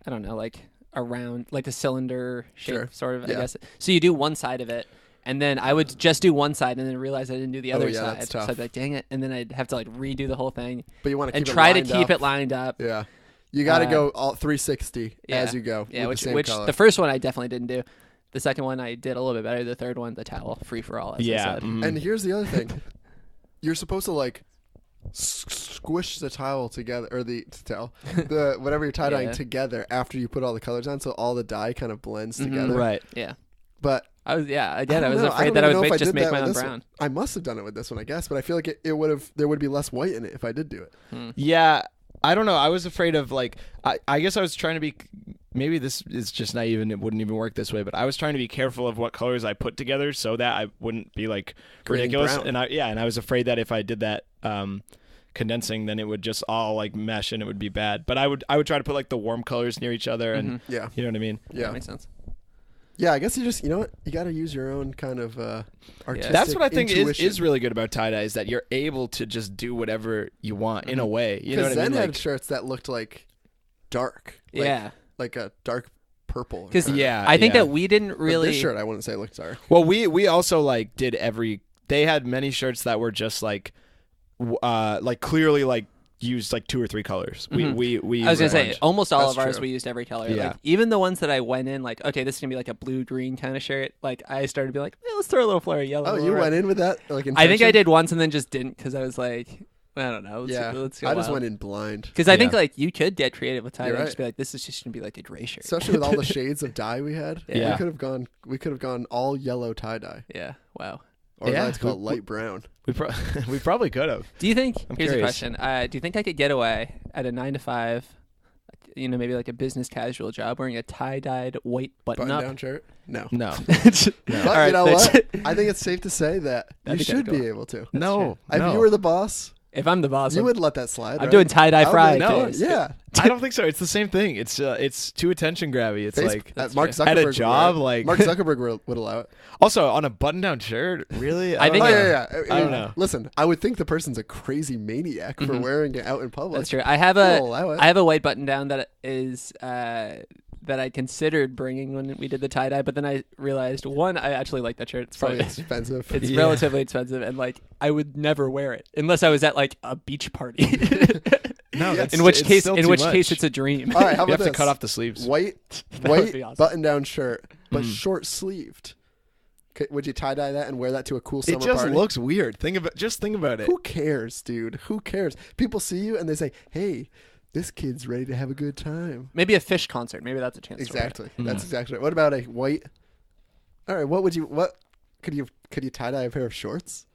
I don't know, like around, like a cylinder shape, Sure. sort of, Yeah. I guess. So you do one side of it, and then I would just do one side, and then realize I didn't do the Oh, other yeah, side. that's So tough. I'd be like, dang it, and then I'd have to like redo the whole thing But you want to and keep try it to lined keep up. it lined up. Yeah, you got to Uh, go all 360 yeah. as you go. Yeah, with the same which color. the first one I definitely didn't do. The second one I did a little bit better. The third one, the towel, free for all. As I Yeah, said. mhm. And here's the other thing: you're supposed to like squish the towel together, or the whatever you're tie dyeing Yeah. together after you put all the colors on, so all the dye kind of blends Mhm. together. right. Yeah. But I was I again. I don't was know. afraid don't that I even would know if just did make that my with own this brown. one. I must have done it with this one, I guess. But I feel like it would have. There would be less white in it if I did do it. Yeah, I don't know. I was afraid of I guess I was trying to be. Maybe this is just naive and it wouldn't even work this way, but I was trying to be careful of what colors I put together so that I wouldn't be like Creating ridiculous. brown. And I was afraid that if I did that condensing, then it would just all like mesh and it would be bad. But I would try to put like the warm colors near each other and Yeah, you know what I mean. yeah, That makes sense. yeah. I guess you know what, you got to use your own kind of artistic. That's what I think intuition. is really good about tie dye is that you're able to just do whatever you want in a way. You know Because what I Zen mean? had Like, shirts that looked like dark. Like, Yeah. like a dark purple. or Because something. yeah, I think yeah. that we didn't But really. this shirt I wouldn't say looked dark. Well, we also like did they had many shirts that were just like clearly like used like 2 or 3 colors. Mhm. We I was gonna used a say bunch. almost all That's of ours true. we used every color. Yeah. Like, even the ones that I went in like, okay, this is gonna be like a blue green kind of shirt. Like I started to be like, let's throw a little flare of yellow. Oh, a you little went red. in with that? Like I think I intention? did once and then just didn't because I was like, I don't know. Yeah, let's go. I just went in blind. Because I think Yeah. like you could get creative with tie You're dye and right. just be like, this is just gonna be like a gray shirt. Especially with all the shades of dye we had. Yeah. We could have gone all yellow tie dye. Yeah. Wow. Or Yeah. let's call it light brown. we probably could have. Do you think? I'm Here's curious. a question. Do you think I could get away at a 9 to 5? You know, maybe like a business casual job, wearing a tie-dyed white button Button up. down shirt? No. No. But All you right, know that's- what? I think it's safe to say that That'd you be kinda should be cool. able to. No. If no. you were the boss If I'm the boss, You would let that slide. I'm right? doing tie-dye I would fry. be like, No, days. Yeah. I don't think so. It's the same thing. It's too attention grabby. It's like Mark true. Zuckerberg at a would job, allow it. like Mark Zuckerberg would allow it. also on a button-down shirt. Really? I think- Oh don't yeah, know. yeah. I don't know. Listen, I would think the person's a crazy maniac for wearing it out in public. That's true. I have I'll allow it. a white button down that is that I considered bringing when we did the tie dye, but then I realized one, I actually like that shirt. It's Probably probably expensive. it's Yeah. relatively expensive, and like I would never wear it unless I was at like a beach party. No, Yeah. that's- in which it's case, still in too which much. case, it's a dream. All right, how You about have to this? cut off the sleeves. White would be awesome. button-down shirt, but Mm. short sleeved. Would you tie dye that and wear that to a cool summer It just party? looks weird. Think about it. Who cares, dude? Who cares? People see you and they say, "Hey, this kid's ready to have a good time." Maybe a fish concert. Maybe that's a chance. Exactly. Mm. That's exactly right. What about a white? All right. What could you tie dye a pair of shorts?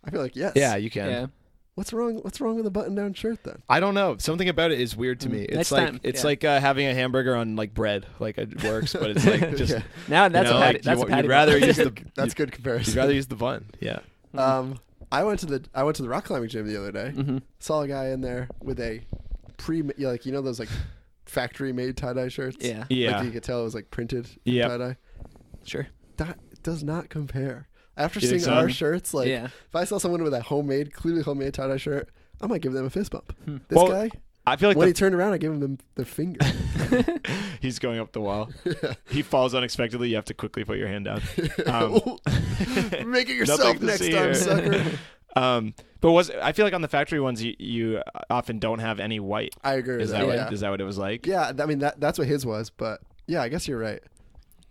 I feel like yes. Yeah, you For can. it. Yeah. What's wrong with a button-down shirt then? I don't know. Something about it is weird to me. It's Next like time, it's yeah. like having a hamburger on like bread. Like it works, but it's like just Yeah. Now that's you know, a patty. like, That's a patty. you'd rather bun. use the That's good you'd comparison. rather use the bun. Yeah. I went to the rock climbing gym the other day. Mhm. Saw a guy in there with a those like factory made tie dye shirts. Yeah. Yeah. Like you could tell it was like printed Yep. tie dye. Sure. That does not compare. After You think seeing so? our shirts, like Yeah. if I saw someone with a clearly homemade tie dye shirt, I might give them a fist bump. This Well, guy, I feel like when he turned around, I gave him the finger. he's going up the wall. He falls unexpectedly. You have to quickly put your hand down. Make it yourself Nothing to next see time, here. sucker. But I feel like on the factory ones, you often don't have any white. I agree with Is that. that Yeah. what is that what it was like? Yeah, I mean that's what his was, but yeah, I guess you're right.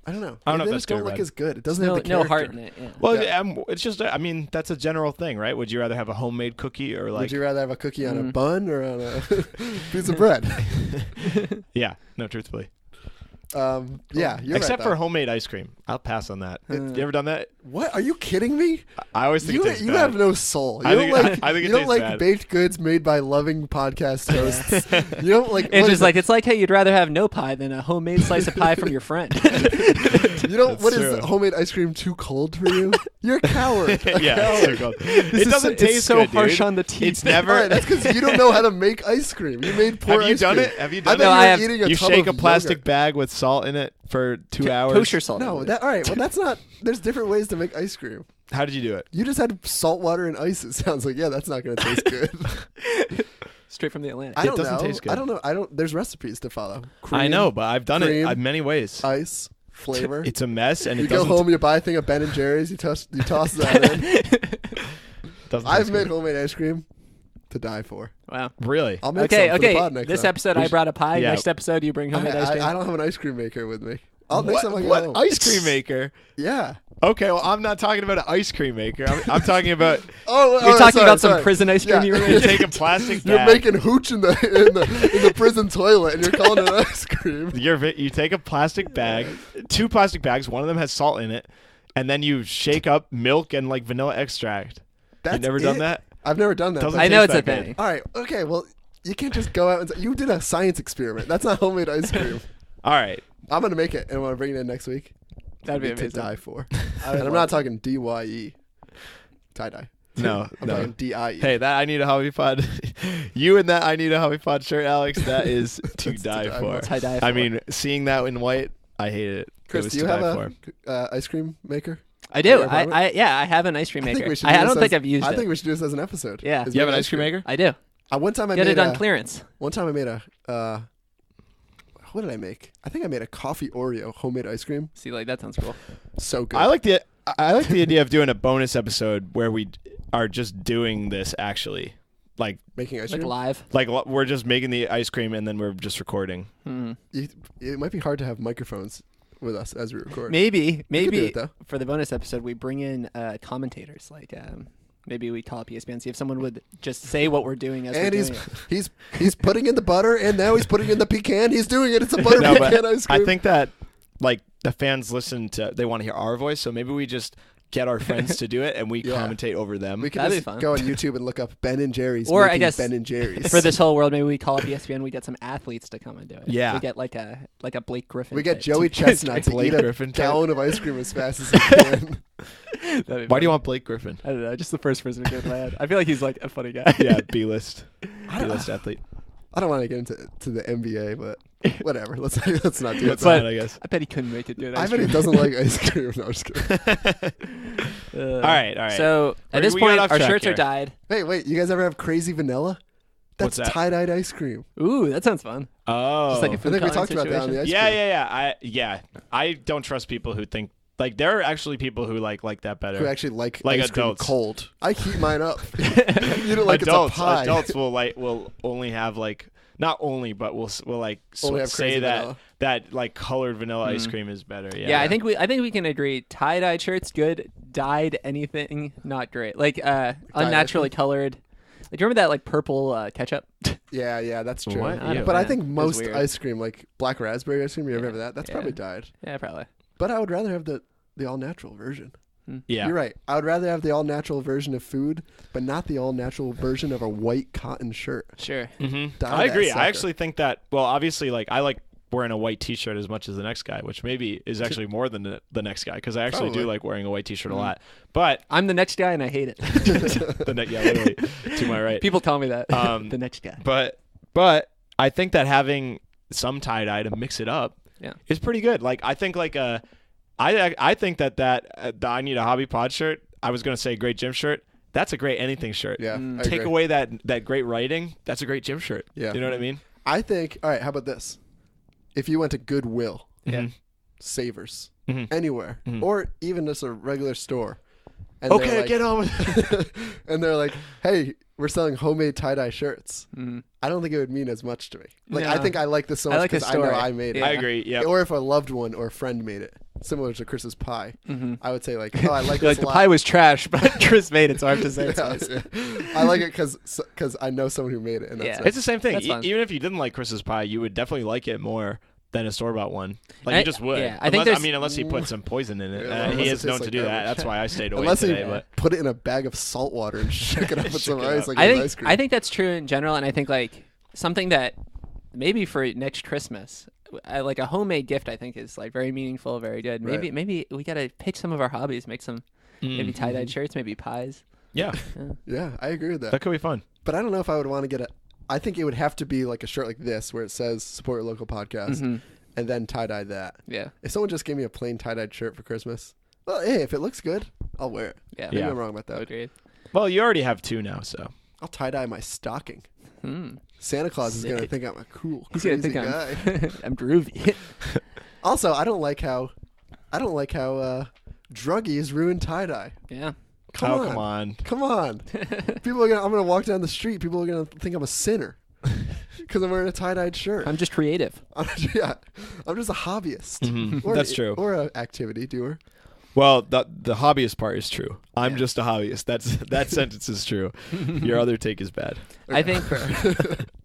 I don't know. I don't know They if just that's good don't or look bad. as good. It doesn't No, have the no character. heart in it. Yeah. Well, Yeah. it's just. I mean, that's a general thing, right? Would you rather have a homemade cookie or like? Would you rather have a cookie on a Mm. bun or on a piece of bread? Yeah. No, truthfully. Yeah, you're Except right, for though. homemade ice cream, I'll pass on that. Uh, You ever done that? What? Are you kidding me? I always think You it tastes you bad. have no soul. You I don't think- like I think it you don't tastes like bad. baked goods made by loving podcast hosts. You don't like. It's what just is like it's like, hey, you'd rather have no pie than a homemade slice of pie from your friend. it? You don't. That's What is true. homemade ice cream too cold for you? You're a coward. A Yeah, coward. it's so cold. It doesn't taste it's so good, harsh dude. on the teeth. It's never. All right, that's because you don't know how to make ice cream. You made poor Have you ice done cream. it? Have you I done thought it? No, you I were have- eating a You tub shake a of plastic yogurt. bag with salt in it for 2 hours. Kosher salt. No, in it. that all right. Well, that's not. There's different ways to make ice cream. How did you do it? You just had salt water and ice. It sounds like that's not going to taste good. Straight from the Atlantic. I don't doesn't know. taste good. I don't know. I don't. There's recipes to follow. I know, but I've done cream, it in many ways. Ice flavor. It's a mess, and You it go doesn't. home, you buy a thing of Ben and Jerry's, you toss that in. doesn't I've taste made good. homemade ice cream to die for. Wow. Really. I'll make Okay, some for the okay. pod next This time. episode, I brought a pie. yeah. Next episode, you bring homemade ice cream. I don't have an ice cream maker with me. Next time I go What home. ice cream maker? Yeah. Okay, well, I'm not talking about an ice cream maker. I'm talking about Oh, You're talking about some prison ice cream Yeah. you were you making? take a plastic You're bag. making hooch in the prison toilet, and you're calling it ice cream. You take a plastic bag, 2 plastic bags. One of them has salt in it, and then you shake up milk and like vanilla extract. That's You've never done it? that? I've never done that. Doesn't but- I know taste it's a that good. thing. All right. Okay. Well, you can't just go out and say, you did a science experiment. That's not homemade ice cream. All right. I'm gonna make it, and I'm gonna bring it in next week. That'd be To amazing. die for. I would And I'm love not it. talking DYE. Tie dye. No, I'm no. talking DIE. Hey, that I need a hobby pod. You and that I need a hobby pod shirt, Alex. That is to That's die die for. for. Tie-dye I for. mean, seeing that in white, I hate it. Chris, it was do you to have die a for. ice cream maker? I do. Your apartment? I have an ice cream I maker. think we should. I do don't this think as- I've used I it. think we should do this as an episode. Yeah. Is You have make an ice cream maker? I do. One time I Get made it on a, clearance. One time I made a. What did I make? I think I made a coffee Oreo homemade ice cream. See, like that sounds cool. So good. I like the idea of doing a bonus episode where we are just doing this actually, like making ice Like cream. live. we're just making the ice cream and then we're just recording. Hmm. It might be hard to have microphones with us as we record. Maybe do it, though. for the bonus episode we bring in commentators. Like maybe we call up ESPN, see if someone would just say what we're doing as And we're he's doing it. he's putting in the butter, and now he's putting in the pecan. He's doing it. It's a butter No, but pecan ice cream. I think that like the fans they want to hear our voice, so maybe we just get our friends to do it and we Yeah. commentate over them. we can That'd be just fun. go on YouTube and look up Ben and Jerry's. Or I making guess Ben and Jerry's For this whole world, maybe we call up ESPN. We get some athletes to come and do it. Yeah. we get like a Blake Griffin. We get type. Joey Chestnut to Blake eat a Griffin type. gallon of ice cream as fast as he can. That'd be Why do funny. you want Blake Griffin? I don't know. Just the first person to go to my head. I feel like he's like a funny guy. Yeah, B-list athlete. I don't want to get into the NBA, but whatever. Let's not do it. That's But- fine, I guess. I bet he couldn't make it good. I bet he doesn't like ice cream. No, I'm just kidding. All right. So at this We got point, off our track shirts here. are dyed. Hey, wait. You guys ever have crazy vanilla? What's That's that? tie-dyed ice cream. Ooh, that sounds fun. Oh. Just like a I food think we coloring talked about that on the situation. ice cream. Yeah. I don't trust people who think like there are actually people who like that better. Who actually like Like ice cream adults. cold. I heat mine up. You know, like adults it's a pie. adults will only have like not only but will like Only have say crazy that vanilla. that like colored vanilla ice cream is better. Yeah. Yeah, I think we can agree. Tie-dyed shirts good. Dyed anything not great. Like unnaturally colored. Like remember that like purple ketchup? Yeah, that's true. What? I don't But know, I man. think It was most weird. ice cream, like black raspberry ice cream, you ever have that? That's Yeah. probably dyed. Yeah, probably. But I would rather have the all natural version. Yeah. You're right. I would rather have the all natural version of food, but not the all natural version of a white cotton shirt. Sure. Mm-hmm. Dye I that agree. sucker. I actually think that. Well, obviously, like I like wearing a white T-shirt as much as the next guy, which maybe is actually more than the next guy because I actually do Probably. like wearing a white T-shirt a lot. But I'm the next guy and I hate it. literally to my right. People tell me that. Um, the next guy. But I think that having some tie dye to mix it up Yeah. is pretty good. Like I think like I think that the I Need a Hobby Pod shirt. I was gonna say great gym shirt. That's a great anything shirt. Yeah. I Take agree. away that great writing. That's a great gym shirt. Yeah. You know what I mean? I think. All right. How about this? If you went to Goodwill, Yeah. Savers, Mhm. anywhere, Mhm. or even just a regular store, and they're Okay, like- get on with and they're like, "Hey, we're selling homemade tie-dye shirts." Mm. I don't think it would mean as much to me. Like, No. I think I like this so I much like the because I know story. I made it. Yeah. I agree. Yeah. Or if a loved one or a friend made it, similar to Chris's pie, Mm-hmm. I would say like, "Oh, I like You're this like the a lot." pie was trash, but Chris made it, so I have to say it's Yeah, nice. yeah. I like it because I know someone who made it, and that's Yeah. it. It's the same thing. That's fun. Even if you didn't like Chris's pie, you would definitely like it more than a store bought one. Like I- you just would. yeah, I think unless, there's- unless he put some poison in it. Yeah, He unless is it known tastes to like do that. garbage. That's why I stayed away Unless today. he But put it in a bag of salt water and shook it up with some Shook it ice up. like I it was think ice cream. I think that's true in general, and I think like something that maybe for next Christmas, like a homemade gift, I think is like very meaningful, very good. Maybe Right. maybe we gotta pick some of our hobbies, make some maybe tie dyed shirts, maybe pies. yeah, Yeah, I agree with that. that could be fun. But I don't know if I would want to get a. I think it would have to be like a shirt like this where it says "Support your local podcast" Mhm. and then tie dye that. Yeah, If someone just gave me a plain tie dyed shirt for Christmas, well, hey, if it looks good, I'll wear it. yeah, Maybe Yeah. I'm wrong about that. agreed. Well, you already have two now, so I'll tie dye my stocking. Hmm. Santa Claus is gonna Sick. think I'm a cool, He's gonna crazy think guy. I'm groovy. Also, I don't like how druggies ruin tie dye. Yeah, Come on. come on. Come on. People are gonna. I'm gonna walk down the street. People are gonna think I'm a sinner because I'm wearing a tie dyed shirt. I'm just creative. Yeah, I'm just a hobbyist. Mhm. Or That's an- true. Or an activity doer. Well, the hobbyist part is true. I'm Yeah. just a hobbyist. That sentence is true. Your other take is bad. I think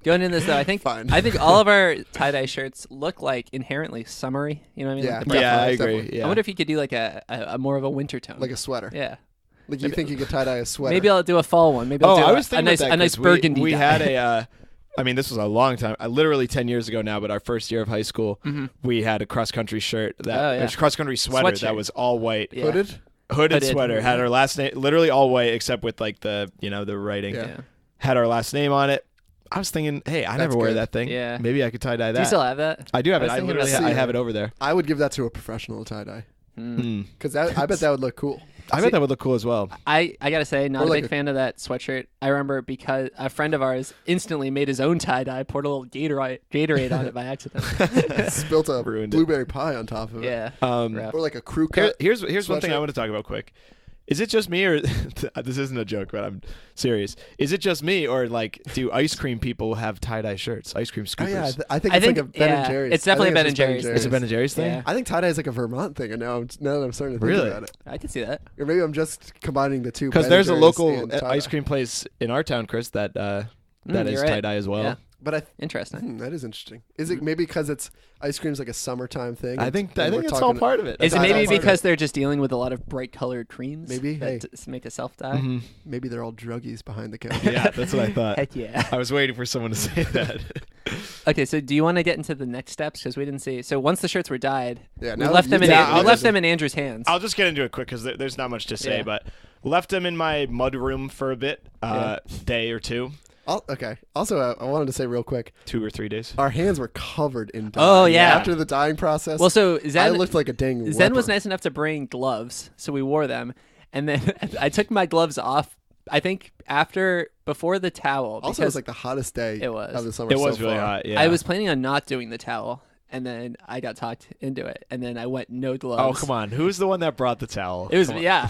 going in this though, I think Fine. all of our tie dye shirts look like inherently summery. You know what I mean? Yeah, Like the bright Yeah, I colors. agree. definitely. Yeah. I wonder if you could do like a more of a winter tone. Like a sweater. yeah. Like you think you could tie dye a sweater? Maybe I'll do a fall one. Maybe I'll Oh, do I a, was thinking a nice about that a nice 'cause burgundy. We dye. had a. I mean, this was a long time. Literally 10 years ago now, but our first year of high school, we had a cross country shirt that cross country sweater Sweatshirt. that was all white. Yeah. hooded. Hooded Hooded. sweater had our last name, literally all white except with like the the writing. Yeah. Yeah. Had our last name on it. I was thinking, hey, I never That's wear good. that thing. Yeah. Maybe I could tie dye that. Do you still have that? I do have I it. was I thinking literally about I seeing have it. it over there. I would give that to a professional tie dye Mm. because I bet that would look cool. I bet that would look cool as well. I gotta say, not Or a like big a- fan of that sweatshirt. I remember because a friend of ours instantly made his own tie dye, poured a little Gatorade on it by accident. Spilt a Ruined it. blueberry pie on top of it. Yeah. Um, Or like a crew cut. here's one thing I sweatshirt. want to talk about quick. Is it just me, or this isn't a joke, but I'm serious? Is it just me, or like do ice cream people have tie dye shirts? Ice cream Oh scoopers. yeah, I think I it's think- like a Ben yeah, and Jerry's. it's definitely I think Ben just and Jerry's. It's a Ben and Jerry's thing. Yeah. I think tie dye is like a Vermont thing, and now that I'm starting to think Really? about it, I can see that. or maybe I'm just combining the two. Because Ben there's a and Jerry's local and tie-dye. ice cream place in our town, Chris, that is you're right. tie dye as well. Yeah. But Interesting. that is interesting. Is it maybe because it's ice cream's like a summertime thing? I think and we're it's all talking- part of it. Is it Tie-dye maybe part of because they're just dealing with a lot of bright colored creams? Maybe, that hey. make a self dye. Mhm. Maybe they're all druggies behind the counter. Yeah, that's what I thought. Heck yeah. I was waiting for someone to say that. Okay, so do you want to get into the next steps because we didn't see? So once the shirts were dyed, Yeah, we now left them in you- we left them in Andrew's hands. I'll just get into it quick because there's not much to say. Yeah. But left them in my mud room for a bit, Yeah. day or two, Okay. Also, I wanted to say real quick, 2 or 3 days. our hands were covered in dye. Oh, yeah. After the dyeing process, Well, so I Zen looked like a dang Zen was leper. nice enough to bring gloves, so we wore them, and then I took my gloves off. I think before the towel. Also, it because was like the hottest day It was. of the summer. It was so really far. hot. Yeah. I was planning on not doing the towel, and then I got talked into it, and then I went no gloves. Oh, come on. Who's the one that brought the towel? It was Come on. yeah.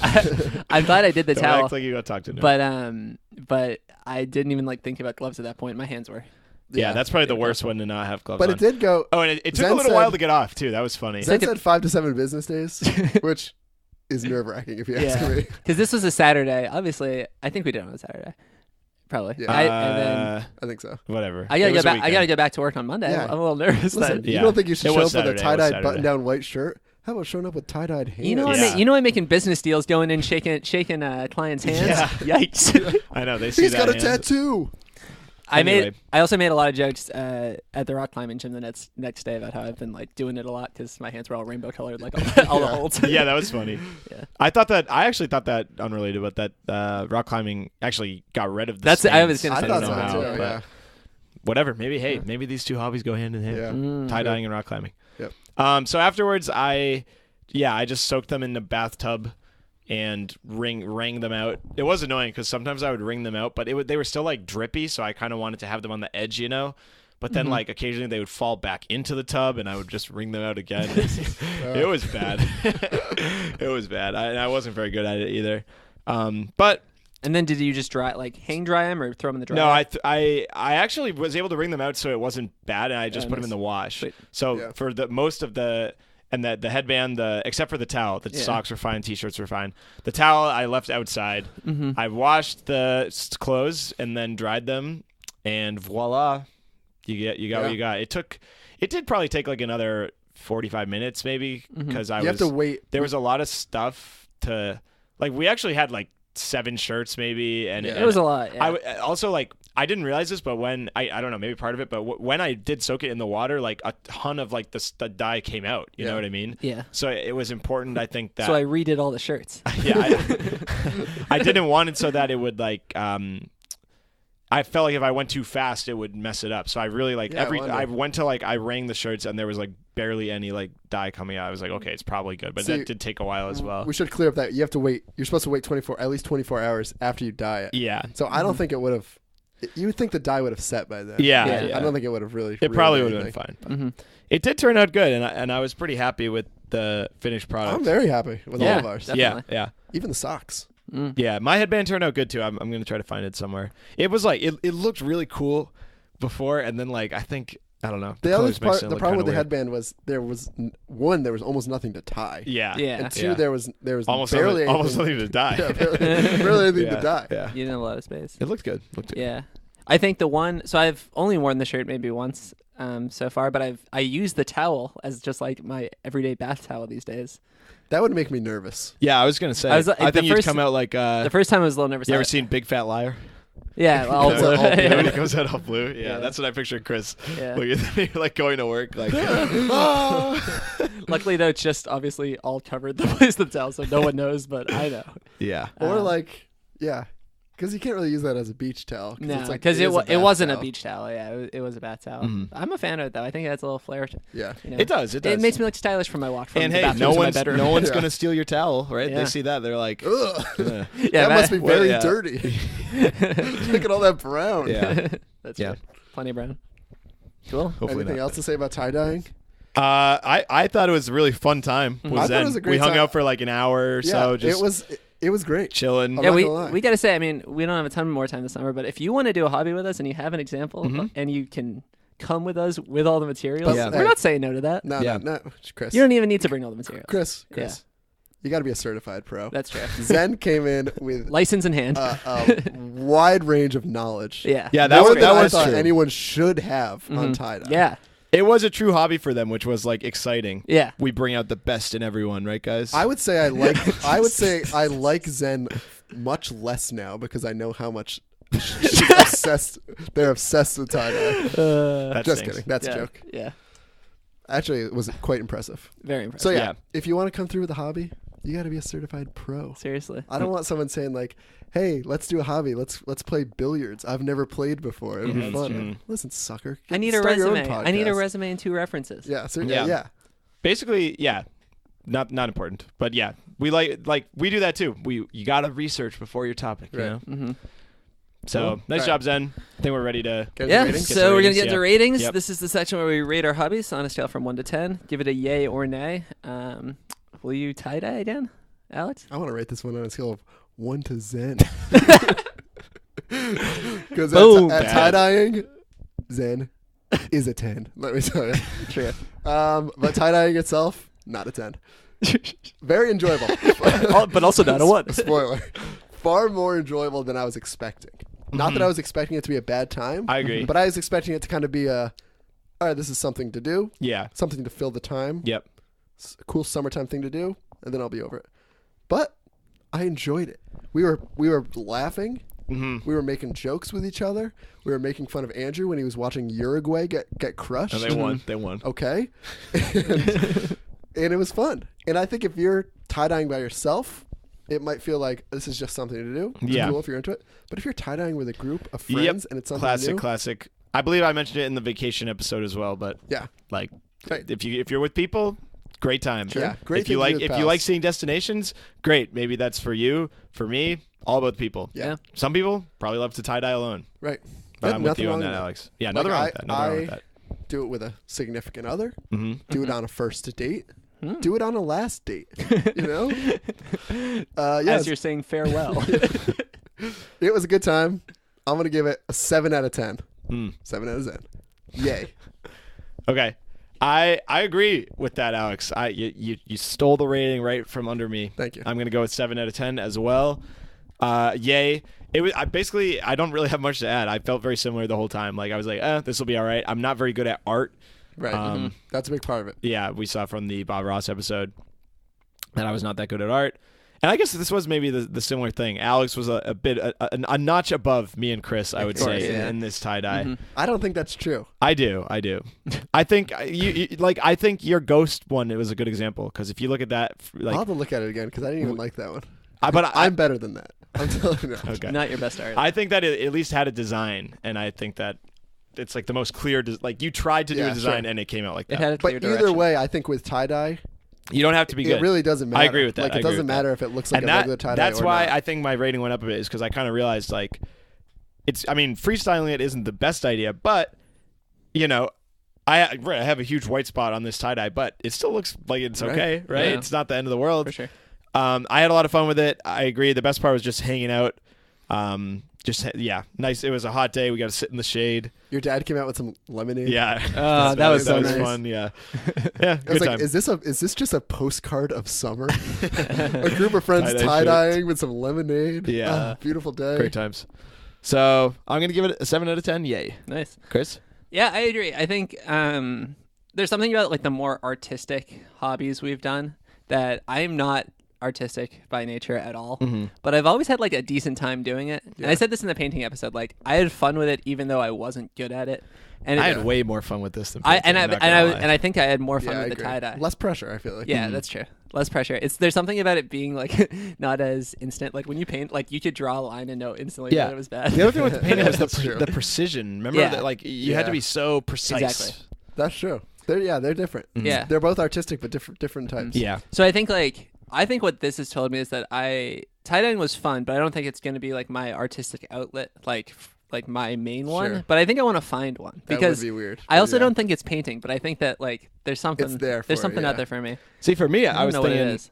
I'm glad I did the Don't towel, act like you got talked into. but I didn't even like think about gloves at that point. My hands were. yeah, that's probably the Yeah. worst one to not have gloves But on. it did go. Oh, and it took a Zen little said- while to get off too. That was funny. Zen said 5 to 7 business days, which is nerve wracking if you ask Yeah. me. Because this was a Saturday. Obviously, I think we did it on a Saturday. Probably. Yeah. And then I think so. Whatever. I gotta It was get a back. I gotta weekend. get back to work on Monday. Yeah. I'm a little nervous. Listen, that, you Yeah. don't think you should It show was up with a Saturday. It was tie-dyed Saturday. button-down white shirt? How about showing up with tie-dyed hands? you know, Yeah. you know, I'm making business deals, going in, shaking clients' hands. Yeah. Yikes! I know they see He's that got a hand. tattoo. Anyway. I also made a lot of jokes at the rock climbing gym the next day about how I've been like doing it a lot because my hands were all rainbow colored, like all the holds. Yeah, that was funny. Yeah. I actually thought that unrelated, but that rock climbing actually got rid of the That's- I was stains. gonna I say thought don't know so how, too. but Yeah. Whatever. Maybe these two hobbies go hand in hand. Yeah. Mm. Tie dyeing and rock climbing. Yep. So afterwards, I just soaked them in the bathtub and wring them out. It was annoying because sometimes I would wring them out, but they were still like drippy, so I kind of wanted to have them on the edge, you know. But then like occasionally they would fall back into the tub, and I would just wring them out again. It was bad. It was bad. I wasn't very good at it either. But And then did you just hang dry them or throw them in the dryer? no, I actually was able to wring them out so it wasn't bad, and I just put them in the wash. Sweet. So Yeah. for the most of the headband, except for the towel, the Yeah. socks were fine, t-shirts were fine. The towel I left outside. Mm-hmm. I washed the clothes and then dried them, and voila, you got what you got. It did probably take like another 45 minutes maybe because You have to wait. there was a lot of stuff to like. We actually had like 7 shirts maybe, and It was a lot. Yeah. also like I didn't realize this, but when I don't know, maybe part of it, but when I did soak it in the water, like a ton of like the dye came out. You know what I mean? yeah. So it was important, I think that. So I redid all the shirts. Yeah, I didn't want it so that it would like. I felt like if I went too fast, it would mess it up. So I really like Yeah, I went to like I rang the shirts and there was like barely any like dye coming out. I was like, okay, it's probably good, but See, that did take a while as well. We should clear up that you have to wait. You're supposed to wait at least 24 hours after you dye it. Yeah, So I don't think it would have. You would think the dye would have set by then. yeah, Yeah. I don't think it would have really. It probably would ruined have been anything. fine. Mm-hmm. It did turn out good, and I was pretty happy with the finished product. I'm very happy with all Yeah. of ours. Definitely. Yeah. Even the socks. Yeah, my headband turned out good too. I'm going to try to find it somewhere. It was like it looked really cool before, and then like I don't know. The other colors part, mixed in the looked problem with kinda the weird. headband was there was almost nothing to tie. Yeah, Yeah. And 2, Yeah. there was almost barely nothing, almost anything. nothing to dye. Yeah, barely anything Yeah, to dye. Yeah, You didn't have a lot of space. it looked good. Looked good. Yeah. I think so I've only worn the shirt maybe once so far, but I use the towel as just like my everyday bath towel these days. That would make me nervous. Yeah, I was gonna say. I was, like, I the think you'd first- come out like. The first time I was a little nervous. You ever seen Big Fat Liar? Yeah, all Comes blue. out all blue. When he goes out all blue. Yeah, Yeah. that's what I pictured, Chris. Yeah. Look at you're like going to work, like. Luckily though, it's just obviously all covered the place themselves, so no one knows, but I know. Yeah. Or because you can't really use that as a beach towel. No, it's like, because is a it bath wasn't towel. a beach towel. Yeah, it was a bath towel. Mhm. I'm a fan of it though. I think it adds a little flair. Yeah. You know? It does. It does. It makes me look stylish for my walk from And the hey, bathroom no to my one's bedroom. no one's Yeah. gonna steal your towel, right? Yeah. They see that, they're like, Ugh. "Ugh." Yeah, that must be very yeah. dirty. Look at all that brown. yeah. That's Yeah. good. Plenty of brown. Cool. Hopefully Anything not. else to say about tie dyeing? I thought it was a really fun time. I thought it was a great we hung time. out for like an hour or Yeah, so, just it was great. chilling. I'm Yeah, not we gonna lie. we gotta say. I mean, we don't have a ton more time this summer, but if you want to do a hobby with us and you have an example Mhm. and you can come with us with all the materials, But- we're hey. not saying no to that. No, Yeah. no, Chris. You don't even need to bring all the material. Chris. You got to be a certified pro. That's true. Zen came in with License in hand. a wide range of knowledge. yeah. Yeah, More that than I was thought true. anyone should have on Mhm. tie dye. Yeah. It was a true hobby for them, which was like exciting. Yeah. We bring out the best in everyone, right, guys? I would say I like Zen much less now because I know how much She's obsessed. They're obsessed with tie dye. That Just stinks. kidding. That's yeah, a joke. Yeah, Actually, it was quite impressive. very impressive. So yeah, Yeah. if you want to come through with a hobby, you got to be a certified pro. Seriously. I don't want someone saying like, "Hey, let's do a hobby. Let's play billiards. I've never played before. It'll be fun." Listen, sucker. I need a Start your own resume. I need a podcast. resume and 2 references. Yeah. So, Yeah. yeah. Basically, yeah. Not important, but yeah, we like we do that too. You gotta research before your topic, you Right. know. Mm-hmm. So Cool. nice All job, Zen. I think we're ready to. Get Yeah, the ratings? Get so the we're going to ratings, get yeah. to ratings. Yep. This is the section where we rate our hobbies on a scale from 1 to 10. Give it a yay or nay. Will you tie-dye again, Alex? I want to rate this one on a scale of 1 to Zen. Because Boom. at Bad. tie dyeing, Zen is a 10. Let me tell you. True. But tie dyeing itself, not a 10. Very enjoyable. But also not a 1. Spoiler. Far more enjoyable than I was expecting. Not that I was expecting it to be a bad time. I agree. But I was expecting it to kind of be all right, this is something to do, Yeah. something to fill the time, Yep. a cool summertime thing to do, and then I'll be over it. But I enjoyed it. We were laughing. Mm-hmm. We were making jokes with each other. We were making fun of Andrew when he was watching Uruguay get crushed. And they won. They won. Okay. And it was fun. And I think if you're tie-dyeing by yourself, it might feel like this is just something to do. It's Yeah. cool if you're into it. But if you're tie-dyeing with a group of friends and it's something new, Classic. I believe I mentioned it in the vacation episode as well, but yeah. like, Right. if you're with people, great time. Sure. Yeah, great If you thing to like do with if you pals. like seeing destinations, great. Maybe that's for you. For me, all about the people. Yeah. Some people probably love to tie dye alone, Right. but There's I'm with nothing you on wrong that, with Alex. Yeah, Like, nothing wrong with that. Nothing wrong with that. Do it with a significant other. Mm-hmm. Do it on a first date. Do it on a last date. You know? Yeah, As you're saying farewell. it was a good time. I'm going to give it a 7 out of 10. Mm. 7 out of 10. Yay. Okay. I agree with that, Alex. You stole the rating right from under me. Thank you. I'm gonna go with 7 out of 10 as well. Yay! It was I don't really have much to add. I felt very similar the whole time. Like I was like, this will be all right. I'm not very good at art. Right. That's a big part of it. Yeah, we saw from the Bob Ross episode that I was not that good at art. And I guess this was maybe the similar thing. Alex was a bit a notch above me and Chris, I would course, say, yeah. in this tie dye. I don't think that's true. I do. I think I think your ghost one, it was a good example because if you look at that, I'll have to look at it again because I didn't even like that one. I'm better than that. I'm telling you. okay. Not your best art. I think that it at least had a design, and I think that it's like the most clear. Like you tried to do Yeah, a design, sure. and it came out like it that. had a But clear either direction. way, I think with tie-dye, You don't have to be good. it really doesn't matter. I agree with that. Like, I it agree doesn't with matter that. if it looks like And a regular tie-dye that's or why not. I think my rating went up a bit, is because I kind of realized like freestyling it isn't the best idea, but you know. I have a huge white spot on this tie dye, but it still looks like it's Right. okay, right? Yeah. It's not the end of the world. For sure. I had a lot of fun with it. I agree. The best part was just hanging out. Nice. It was a hot day. We got to sit in the shade. Your dad came out with some lemonade. Yeah. That was so nice. fun. Yeah. Yeah. I was Good like, time. is this just a postcard of summer? A group of friends Tie-dye tie-dyeing with some lemonade. Yeah. Ah, beautiful day. Great times. So I'm gonna give it a 7 out of 10. Yay, Nice. Chris. Yeah, I agree. I think there's something about like the more artistic hobbies we've done that I'm not artistic by nature at all, but I've always had like a decent time doing it. And I said this in the painting episode, like I had fun with it even though I wasn't good at it. And I had way more fun with this than I painting, I'm not gonna lie. I think I had more fun Yeah, I with the agree. tie dye. Less pressure, I feel like. Yeah, that's true. Less pressure. There's something about it being like not as instant. Like when you paint, like you could draw a line and know instantly that it was bad. The other thing with the painting was That's true. the precision. Remember Yeah. that like you had to Yeah. be so precise. Exactly. That's true. They're different. Yeah. They're both artistic, but different types. Yeah. So I think what this has told me is that tie-dyeing was fun, but I don't think it's going to be like my artistic outlet, like my main one. Sure. But I think I want to find one That because would be weird. I also Yeah. don't think it's painting, but I think that like there's something It's there for there's it, something yeah. out there for me. See, for me, I don't was know what it thinking is.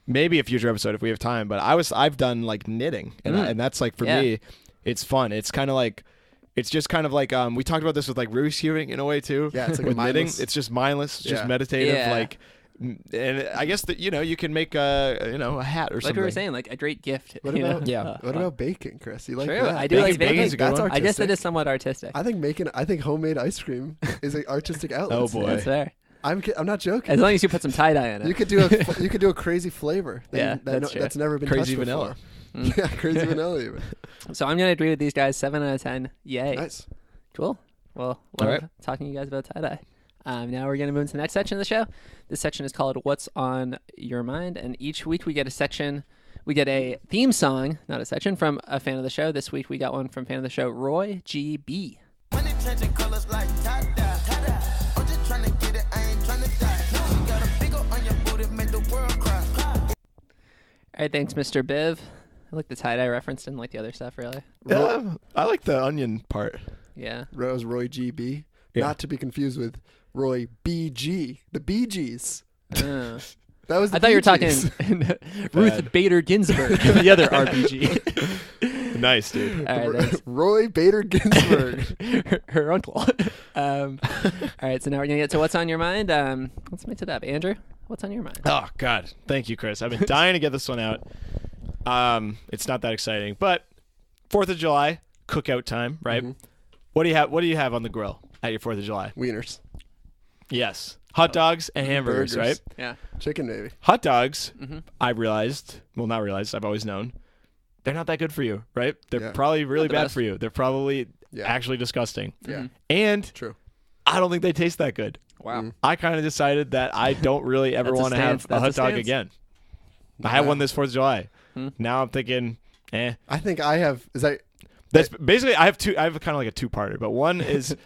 maybe a future episode if we have time, but I've done like knitting, and that's like for Yeah. me, it's fun. It's kind of like. It's just kind of like we talked about this with like Ruth hewing in a way too. Yeah, it's like with knitting. mindless. It's just mindless, just Yeah. meditative. Yeah. Like, and I guess that you can make a hat or Like something. we were saying, like a great gift. What you know? about Yeah. What about baking, Chris? You like True. that? I do like Baking- baking's baking. a good That's one. I guess that artistic. is somewhat artistic. I think homemade ice cream is an artistic outlet. Oh, boy. That's fair. I'm not joking. As long as you put some tie-dye in it. You could do a crazy flavor. Yeah, that's true. that's never been Crazy touched vanilla. before. Yeah, crazy vanilla even. So I'm gonna agree with these guys. 7 out of 10. Yay. Nice. Cool. Well, All love right. talking to you guys about tie-dye. Now we're going to move into the next section of the show. This section is called What's on Your Mind, and each week we get a section. We get a theme song, not a section, from a fan of the show. This week we got one from fan of the show, Roy GB. Money changing colors like tie-dye, tie-dye. I'm just trying to get it, I ain't trying to die. You got a big ol' on your booty, make the world cry. All right, thanks, Mr. Biv. I like the tie-dye reference, didn't like the other stuff, really. Yeah, I like the onion part. Yeah. Rose Roy GB. Yeah. Not to be confused with Roy BG. The Bee Gees. Uh, That was the I thought you were Bee talking Gees. Ruth Bader Ginsburg, the other RBG. Nice, dude. All right, thanks. Roy Bader Ginsburg. her uncle. All right, so now we're gonna get to what's on your mind. Let's mix it up. Andrew, what's on your mind? Oh God, thank you, Chris. I've been dying to get this one out. It's not that exciting, but 4th of July cookout time, right? Mm-hmm. What do you have? What do you have on the grill at your 4th of July? Wieners. Yes, hot dogs and hamburgers, Burgers. right? Yeah. Chicken maybe. Hot dogs. Mm-hmm. I realized, well, not realized. I've always known they're not that good for you, right? They're Yeah. probably really the bad best. for you. They're probably Yeah. actually disgusting, Yeah. and True. I don't think they taste that good. Wow. Mm. I kind of decided that I don't really ever That's a want to have stance. a That's hot a dog stance. again. I had Wow. one this 4th of July. Hmm. Now I'm thinking, I think I have. Is that? That's basically I have two. I have kind of like a two-parter, but one is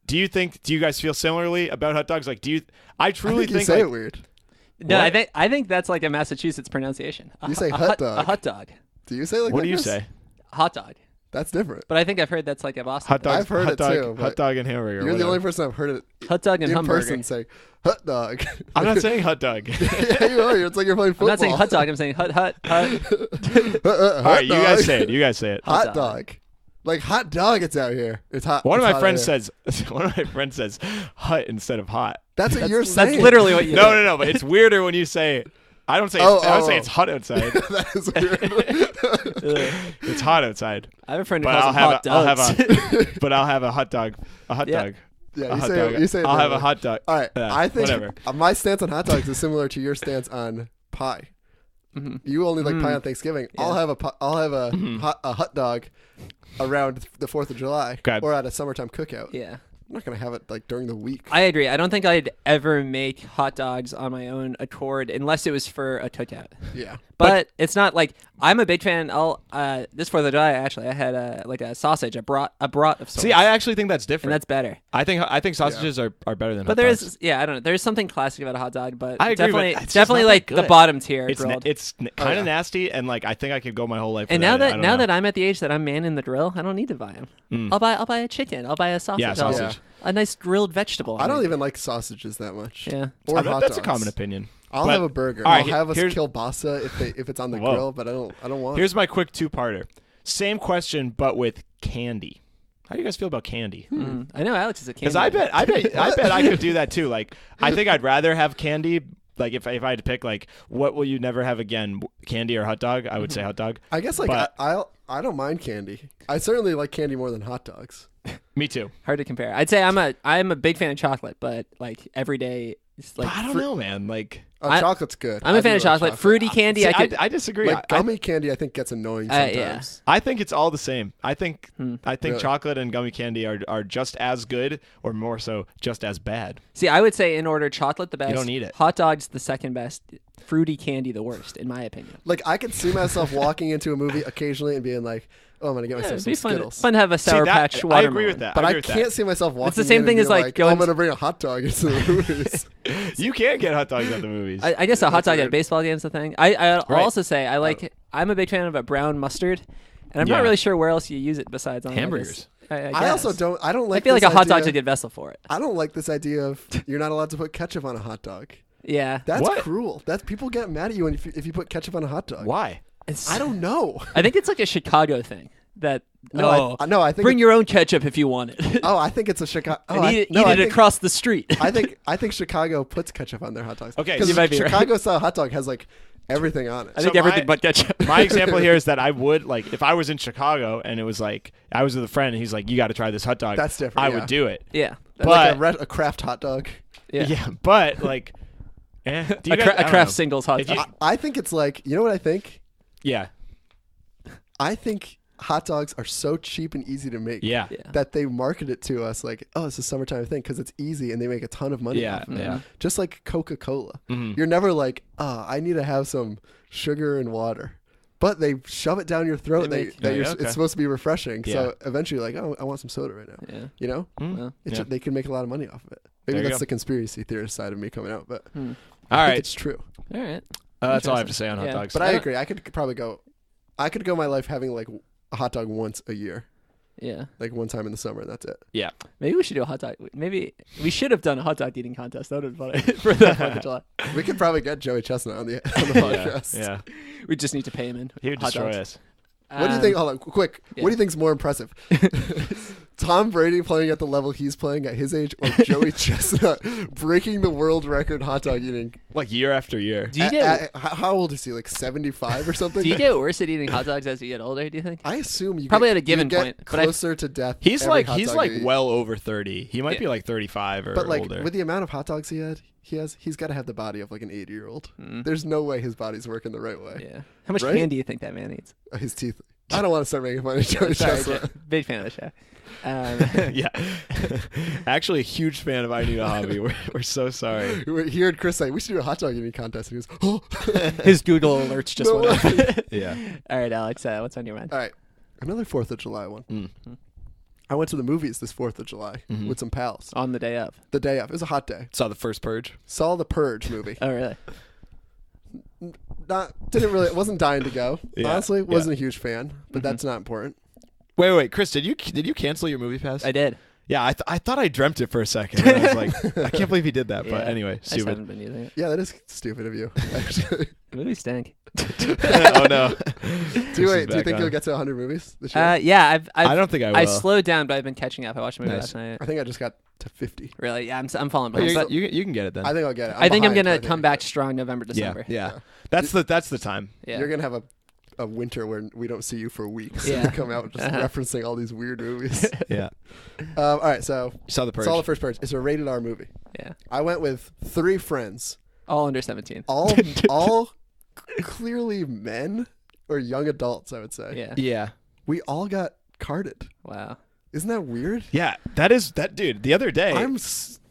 do you guys feel similarly about hot dogs? Like, do you? I I truly think you think say like, it weird. No, What? I think that's like a Massachusetts pronunciation. You say a hot dog. A hot dog. Do you say it like what that, do you Chris? say? Hot dog. That's different. But I think I've heard that's like a Boston. Hot dog. I've heard hot it dog, too, Hot but dog and hamburger. You're the whatever. only person I've heard it hot dog and in hamburger. person say hot dog. I'm not saying hot dog. Yeah, you are. It's like you're playing I'm football. not saying hot dog. I'm saying hut. All right, you guys say it. You guys say it. Hot Hot dog. Like hot dog. It's out here. It's hot. One of it's my hot friends out says. One of my friends says hut instead of hot. That's what you're saying. That's literally what you. No. But it's weirder when you say. I don't say. I don't say it's hot outside. That is weird. It's hot outside. I have a friend who But calls I'll them have hot a. dogs. But I'll have a hot dog. A hot Yeah. dog. Yeah, A you hot say dog. you say. it I'll have a differently. hot dog. All right. Yeah, I think whatever. my stance on hot dogs is similar to your stance on pie. Mhm. You only like pie on Thanksgiving. Yeah. I'll have a Mm-hmm. hot dog around the 4th of July Okay. or at a summertime cookout. Yeah. I'm not gonna have it like during the week. I agree. I don't think I'd ever make hot dogs on my own accord unless it was for a cookout. Yeah. But it's not like I'm a big fan. This 4th of July actually I had a sausage, a brat of sorts. See, I actually think that's and different. that's better. I think sausages are better than. But hot there dogs. is I don't know. There's something classic about a hot dog, but I agree, but definitely it's just definitely not that like the good. bottom tier It's grilled. kind of yeah. nasty, and like I think I could go my whole life. and without now it. I that don't now know. that I'm at the age that I'm manning the grill, I don't need to buy them. I'll buy a chicken. I'll buy a sausage. Yeah, I'll- sausage. A nice grilled vegetable. I don't even like sausages that much. Yeah. Or hot that's a dogs. common opinion. I'll But- have a burger. all right, I'll have a here's- kielbasa if it's on the Whoa. grill, but I don't want. Here's my quick two-parter. Same question, but with candy. How do you guys feel about candy? I know Alex is a candy. Because I bet I could do that too. Like I think I'd rather have candy. Like if I had to pick, like what will you never have again, candy or hot dog? I would say hot dog. I guess like But- I don't mind candy. I certainly like candy more than hot dogs. Me too. Hard to compare. I'd say I'm a big fan of chocolate, but like every day, it's like But I don't know, man. Like Chocolate's good. I'm I a fan do of like chocolate. Fruity candy, see, I could. I disagree. Like I- gummy candy, I think gets annoying Yeah. sometimes. I think it's all the same. I think Really? chocolate and gummy candy are just as good, or more so, just as bad. See, I would say in order, chocolate the best. don't need it. Hot dogs the second best. Fruity candy the worst, in my opinion. Like I could see myself walking into a movie occasionally and being like, "Oh, I'm gonna get myself It'd some be fun, Skittles." fun to have a Sour Patch I watermelon. agree with that. But I I agree with can't see myself walking. the same in thing and as, being like, "Oh, I'm going gonna bring a hot dog into the movies. that. You can't get hot dogs at the movies. I guess a hot dog at a weird. baseball game is the thing. I'll Right. also say I'm a big fan of a brown mustard, and I'm Yeah. not really sure where else you use it besides on Hamburgers. I also don't. I don't I like. feel like this a hot dog's idea- a good vessel for it. I don't like this idea of you're not allowed to put ketchup on a hot dog. Yeah, That's What? cruel. That's people get mad at you if you put ketchup on a hot dog. Why? I don't know. I think it's like a Chicago thing that No, I think bring your own ketchup if you want it. Oh, I think it's a Chicago. Oh, and I, eat no, it I think, across the street. I think Chicago puts ketchup on their hot dogs. Okay, because you might be right. Chicago style hot dog has like everything on it. I think So everything my- but ketchup. My example here is that I would like if I was in Chicago and it was like I was with a friend and he's like, "You got to try this hot dog." That's different, I yeah. would do it. yeah, But like a Kraft hot dog. yeah. but like, do you A, guys, cra- I a don't Kraft know. singles hot If you- dog. I think it's like, you know what I think? Yeah. I think hot dogs are so cheap and easy to make. Yeah. Yeah. That they market it to us like, oh, it's a summertime thing because it's easy and they make a ton of money. Yeah. off of it. Yeah. Just like Coca-Cola. Mhm. You're never like, I need to have some sugar and water. But they shove it down your throat. They make- that Yeah, okay. it's supposed to be refreshing. Yeah. So eventually, you're like, oh, I want some soda right now. Yeah. You know, Mm. Well, Yeah. they can make a lot of money off of it. Maybe There you that's go. the conspiracy theorist side of me coming out, but All I think right. it's true. all right. That's all I have to say on hot Yeah. dogs. But I agree. I could probably go. I could go my life having like a hot dog once a year, Yeah. like one time in the summer, and that's it. Yeah. Maybe we should do a hot dog. Maybe we should have done a hot dog eating contest. That would have been funny for the 4th of July. We could probably get Joey Chestnut on the Yeah. podcast. Yeah. We just need to pay him in. He would hot destroy dogs. us. What do you think? Hold on, quick. yeah. What do you think's more impressive? Tom Brady playing at the level he's playing at his age, or Joey Chestnut breaking the world record hot dog eating? Like year after year. Do you get How old is he? Like 75 or something? do you get worse at eating hot dogs as you get older? Do you think? I assume you Probably get, at a given you get point, but I- closer to death. He's every like hot he's dog like you eat. well over 30. He might Yeah. be like 35 or But like older. with the amount of hot dogs he's got to have the body of like an 80-year-old. Mm. There's no way his body's working the right way. Yeah. How much Right? candy do you think that man eats? His teeth. I don't want to start making fun of Joey Sorry, Chestnut. big fan of the show. yeah. Actually, a huge fan of I Need a Hobby. We're so sorry. He heard Chris say we should do a hot dog eating contest. And he goes, oh. His Google alerts just No went up. Yeah. All right, Alex, what's on your mind? All right, another 4th of July one. Mm. I went to the movies this 4th of July Mhm. with some pals. On the day of. The day of. It was a hot day. Saw the first Purge. Saw the Purge movie. Oh, really? Wasn't dying to go. Yeah, Honestly, yeah. wasn't a huge fan, but that's not important. Wait, Chris, did you cancel your movie pass? I did. Yeah, I thought I dreamt it for a second. And I was like, I can't believe he did that. But Yeah. anyway, I just stupid. haven't been using it. Yeah, that is stupid of you. Actually. The movies stink. Oh no. Do you back think on. you'll get to 100 movies this year? Yeah, I don't think I will. I slowed down, but I've been catching up. I watched the movie Nice. last night. I think I just got to 50. Really? Yeah, I'm falling Oh, behind. you, But you can get it then. I think I'll get it. I think I'm behind, gonna but I come think back strong November, yeah, December. yeah. That's the time. Yeah. You're gonna have a winter where we don't see you for weeks. Yeah. You come out just Uh-huh. referencing all these weird movies. Yeah. All right, so You saw the Purge. saw the first Purge. It's a rated R movie. Yeah. I went with 3 friends, All under 17. all clearly men or young adults. I would say. Yeah. Yeah. We all got carded. Wow. Isn't that weird? Yeah. That dude. The other day.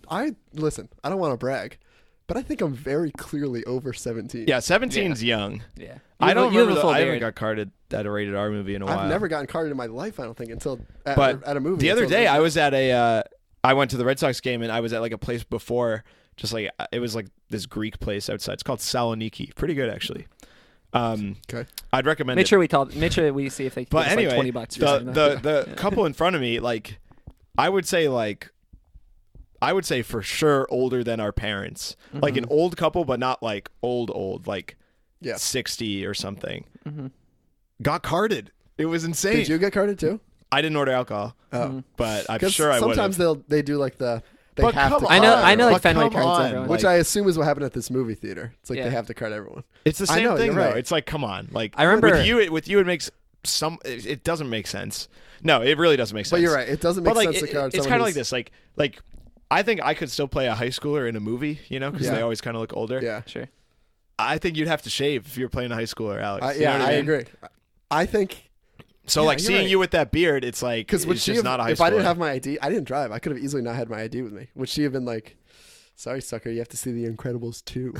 I listen. I don't want to brag, but I think I'm very clearly over 17. Yeah, 17's young. Yeah. I don't you have remember. a full I haven't beard. got carded at a rated R movie in a while. I've never gotten carded in my life. I don't think until at But a movie. the other until day, like- I was at I went to the Red Sox game, and I was at like a place before, just like it was like this Greek place outside. It's called Saloniki. Pretty good actually. Okay. I'd recommend Make it. sure we see if they can But give us anyway, like $20 for saying that. the couple in front of me, like, I would say for sure older than our parents, like an old couple, but not like old, like Yeah. 60 or something. Mm-hmm. Got carded. It was insane. Did you get carded too? I didn't order alcohol, Oh. but I'm 'Cause sure I would. sometimes they do like they But have come to. on. I know, like But Fenway come cards on, everyone. Which like- I assume is what happened at this movie theater. It's like Yeah. they have to card everyone. It's the I same know, thing you're though. right. It's like, come on, like I remember- with you, it makes it doesn't make sense. No, it really doesn't make sense. But you're right. It doesn't make But like, sense to card it's someone kind of like who's- this. Like I think I could still play a high schooler in a movie, you know, because Yeah. they always kind of look older. Yeah. Sure. I think you'd have to shave if you're playing a high schooler, Alex. I, You know yeah, what I mean? agree. I think So Yeah, like you're seeing right. you with that beard, it's like because would it's she just have, not a high if I didn't schooler. have my ID, I didn't drive. I could have easily not had my ID with me. Would she have been like, "Sorry, sucker, you have to see The Incredibles 2."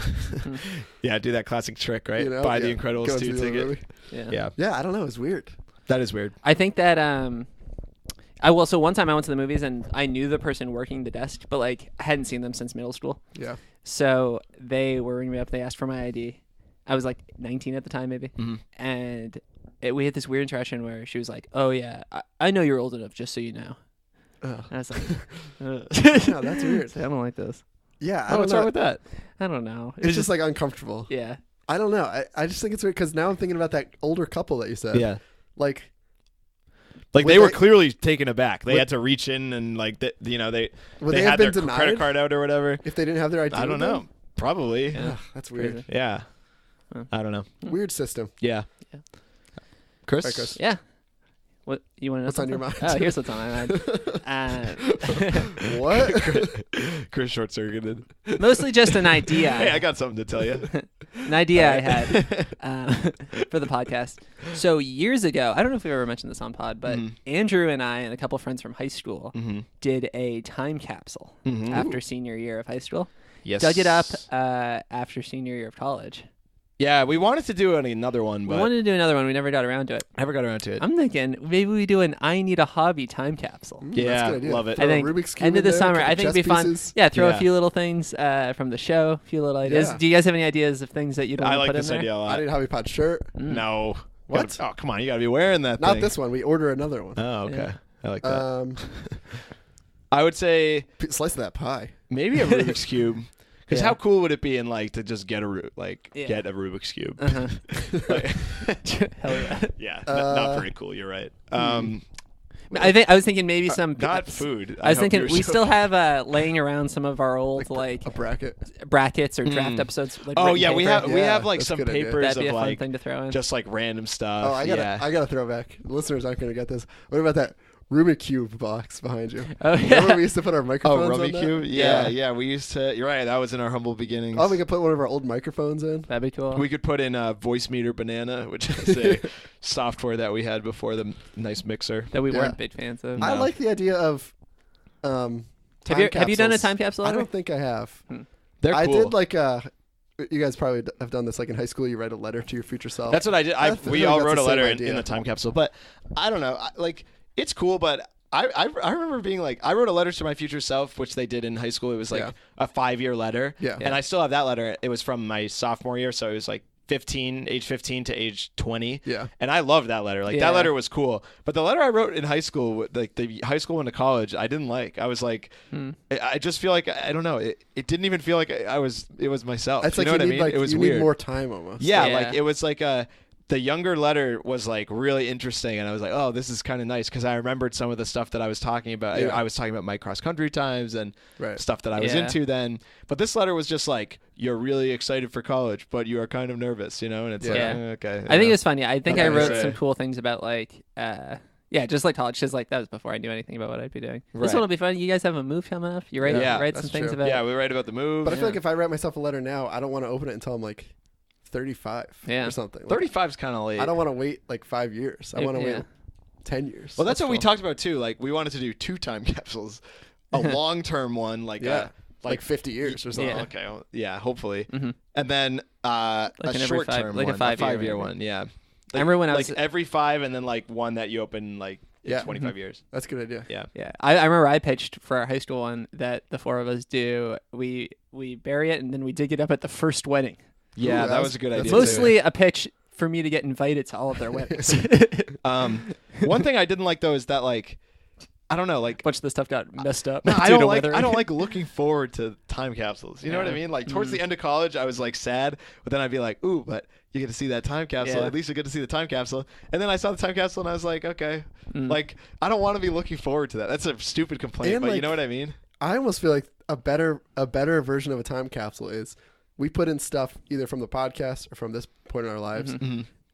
Yeah, do that classic trick, right? You know? Buy Yeah. the Incredibles Go 2 see the ticket. movie. Yeah. Yeah, Yeah, I don't know. It's weird. that is weird. I think that so one time I went to the movies and I knew the person working the desk, but like I hadn't seen them since middle school. Yeah. So they were ringing me up. They asked for my ID. I was like 19 at the time, maybe. Mhm. And we had this weird interaction where she was like, "Oh yeah, I know you're old enough, just so you know." Oh. And I was like, "Ugh." No, that's weird. I don't like this. Yeah, I Oh, don't what's know. wrong with that? I don't know. It's just like uncomfortable. yeah. I don't know. I just think it's weird because now I'm thinking about that older couple that you said. Yeah. Like, Like Would they were they- clearly taken aback. They would- had to reach in and like they would they they have had been their denied credit card out or whatever. if they didn't have their ID? I don't with know. them? Probably. Yeah. Ugh, that's weird. Crazy. Yeah. Huh. I don't know. Weird system. Yeah. Yeah. Chris? Right, Chris. Yeah. What you want to know? What's on your something? mind? Oh, here's what's on my mind. What? Chris short circuited. Mostly just an idea. Hey, I got something to tell you. an idea I had for the podcast. So years ago, I don't know if we ever mentioned this on pod, but Andrew and I and a couple friends from high school did a time capsule after senior year of high school. Yes. Dug it up after senior year of college. Yeah, we wanted to do another one, but We wanted to do another one. We never got around to it. never got around to it. I'm thinking maybe we do an I Need a Hobby time capsule. That's a Yeah, good idea. love it. Throw I a think Rubik's Cube end of in the there, summer. couple I think it'd be chess fun. pieces. Yeah, throw Yeah. a few little things from the show, a few little ideas. Yeah. Do you guys have any ideas of things that you'd want I to like put this in there? idea a I lot. need a Hobby Pod shirt. No. What? Oh, come on. You got to be wearing that Not thing. this one. We order another one. Oh, okay. Yeah. I like that. Um, I would say slice of that pie. maybe a Rubik's Cube. Because Yeah. how cool would it be in like to just get a Yeah. get a Rubik's Cube? Uh-huh. Like- Hell yeah. yeah, not very cool. You're right. I was thinking maybe some Not food. I was hope thinking you're we so- still have laying around some of our old like a bracket. brackets or draft episodes. Like Oh written yeah, we paper. have we Yeah, have like that's a some good idea. papers That'd be of a fun like thing to throw in. just like random stuff. Oh, I gotta throw back. Listeners aren't gonna get this. What about that Rubik's Cube box behind you? Oh Remember yeah. when we used to put our Oh, microphones on Rummy that? Cube. Yeah. We used to. You're right. That was in our humble beginnings. Oh, we could put one of our old microphones in. That'd be cool. We could put in Voice Meter Banana, which is a software that we had before the nice mixer. that we Yeah. weren't big fans of. I No. like the idea of. Have you done a time capsule I ever? don't think I have. They're I cool. did like you guys probably have done this like in high school. You write a letter to your future self. That's what I did. I feel We like all that's wrote the a same letter idea. in the time capsule, but I don't know. Like it's cool, but I remember being like I wrote a letter to my future self, which they did in high school. It was like Yeah. a 5-year letter. Yeah. And I still have that letter. It was from my sophomore year, so it was like age 15 to age 20. Yeah. And I loved that letter. Like Yeah. that letter was cool. But the letter I wrote in high school, like the high school into college, I didn't like. I was like, I just feel like I don't know. It didn't even feel like it was myself. It's you like know you what need I mean? like It was you weird. need more time almost. Yeah, Yeah. like it was like the younger letter was like really interesting, and I was like, oh, this is kind of nice because I remembered some of the stuff that I was talking about. Yeah. I was talking about my cross country times and Right. stuff that I was Yeah. into then. But this letter was just like, you're really excited for college, but you are kind of nervous, you know? And it's like, Yeah. okay. I think it was fun. Yeah, I think I Okay, wrote so- some cool things about like, just like college. Just like that was before I knew anything about what I'd be doing. This Right. one will be fun. You guys have a move coming up. You write, Yeah, write some that's things true. about. Yeah, we write about the move. But I feel like if I write myself a letter now, I don't want to open it until I'm like 35 Yeah. or something. Like, 35 is kind of late. I don't want to wait like 5 years. I want to Yeah. wait 10 years. Well, that's what we cool. talked about too. Like we wanted to do 2 time capsules, a long-term one, like Yeah. a Like 50 years or something. Yeah. Okay. well, yeah. Hopefully. Mhm. And then a an every short five- term like a one, 5-year 5-year maybe. one. Yeah. I remember when I like was every 5, and then like one that you open like in Yeah. 25 years. That's a good idea. Yeah. Yeah, I remember I pitched for our high school one that the 4 of us do. We bury it and then we dig it up at the first wedding. Yeah, that that's- was a good that's idea. too. Mostly a pitch for me to get invited to all of their weddings. One thing I didn't like though is that like I don't know, like A bunch of the stuff got messed up. no, I due to don't like weathering. I don't like looking forward to time capsules. You know what I Yeah. mean? Like towards the end of college, I was like sad, but then I'd be like, ooh, but you get to see that time capsule. Yeah. At least you get to see the time capsule. And then I saw the time capsule, and I was like, okay, like I don't want to be looking forward to that. That's a stupid complaint, And, but you like, know what I mean? I almost feel like a better version of a time capsule is we put in stuff either from the podcast or from this point in our lives,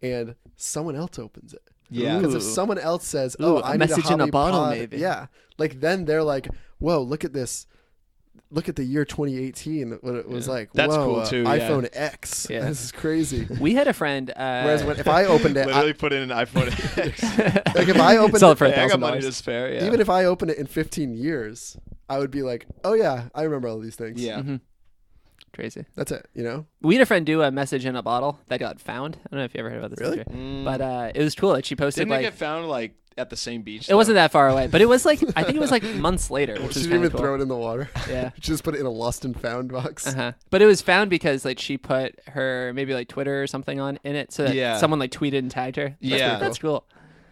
and someone else opens it. Yeah. Because if Ooh. someone else says, Ooh, "Oh, a I need message in a hobby bottle, pod," maybe. yeah, like then they're like, "Whoa, look at this! Look at the year 2018. What it was like. That's Whoa, cool, too, yeah. iPhone X. Yeah. This is crazy." We had a friend. Whereas if I opened it, Literally put in an iPhone X. like if I opened Sell it, it for Hey, I got money $1,000. to spare. Yeah. even if I open it in 15 years, I would be like, "Oh yeah, I remember all these things." yeah. Crazy. That's it. You know. We had a friend do a message in a bottle that got found. I don't know if you ever heard about this. Really? Andrew. But it was cool that she posted Didn't it like get found like at the same beach? it wasn't that far away, but it was like I think it was like months later, which She is didn't kind even of cool. throw it in the water. Yeah. She just put it in a lost and found box. Uh-huh. But it was found because like she put her maybe like Twitter or something on in it, so that Yeah. someone like tweeted and tagged her. Yeah. That's cool.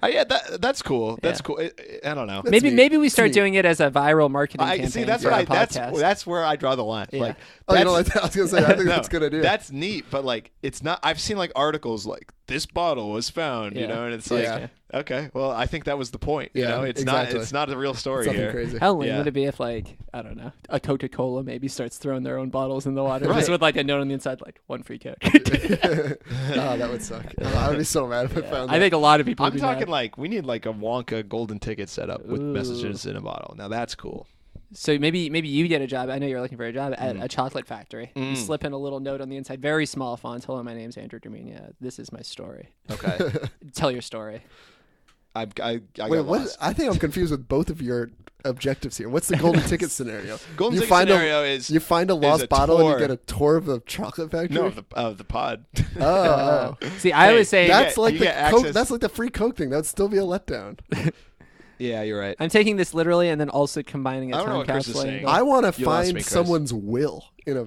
Yeah, that's cool. That's Yeah. cool. I don't know. That's neat. Maybe we start neat. doing it as a viral marketing I campaign. see. That's for what our I. podcast. That's where I draw the line. Yeah. Like, Oh, you that's- don't like that? I was gonna say, I think no, that's a good idea. That's neat, but like, it's not. I've seen like articles like this bottle was found, you Yeah. know, and it's like, Yeah. okay, well, I think that was the point. You Yeah, know, it's exactly. not. It's not a real story Something here. crazy. How lame Yeah. would it be if, like, I don't know, a Coca-Cola maybe starts throwing their own bottles in the water Right. just with, like, a note on the inside, like, 1 free Coke. Oh, that would suck. I would be so mad if I found that. I think a lot of people I'm would be talking mad. like we need like a Wonka golden ticket set up with Ooh. messages in a bottle. Now that's cool. So maybe you get a job. I know you're looking for a job at a chocolate factory. You slip in a little note on the inside, very small font. Hello, my name's Andrew Dermenia. This is my story. Okay. Tell your story. I Wait, got what? lost. I think I'm confused with both of your objectives here. What's the golden ticket scenario? Golden you ticket find scenario a, is you find a lost a bottle and tour. you get a tour of the chocolate factory. No, of the pod. Oh, See, I Hey, was saying that's get- like you the get Coke. access- That's like the free Coke thing. That would still be a letdown. Yeah, you're right. I'm taking this literally and then also combining a I don't know time what Chris is capsule. saying. I want to You lost find me, Chris. someone's will in a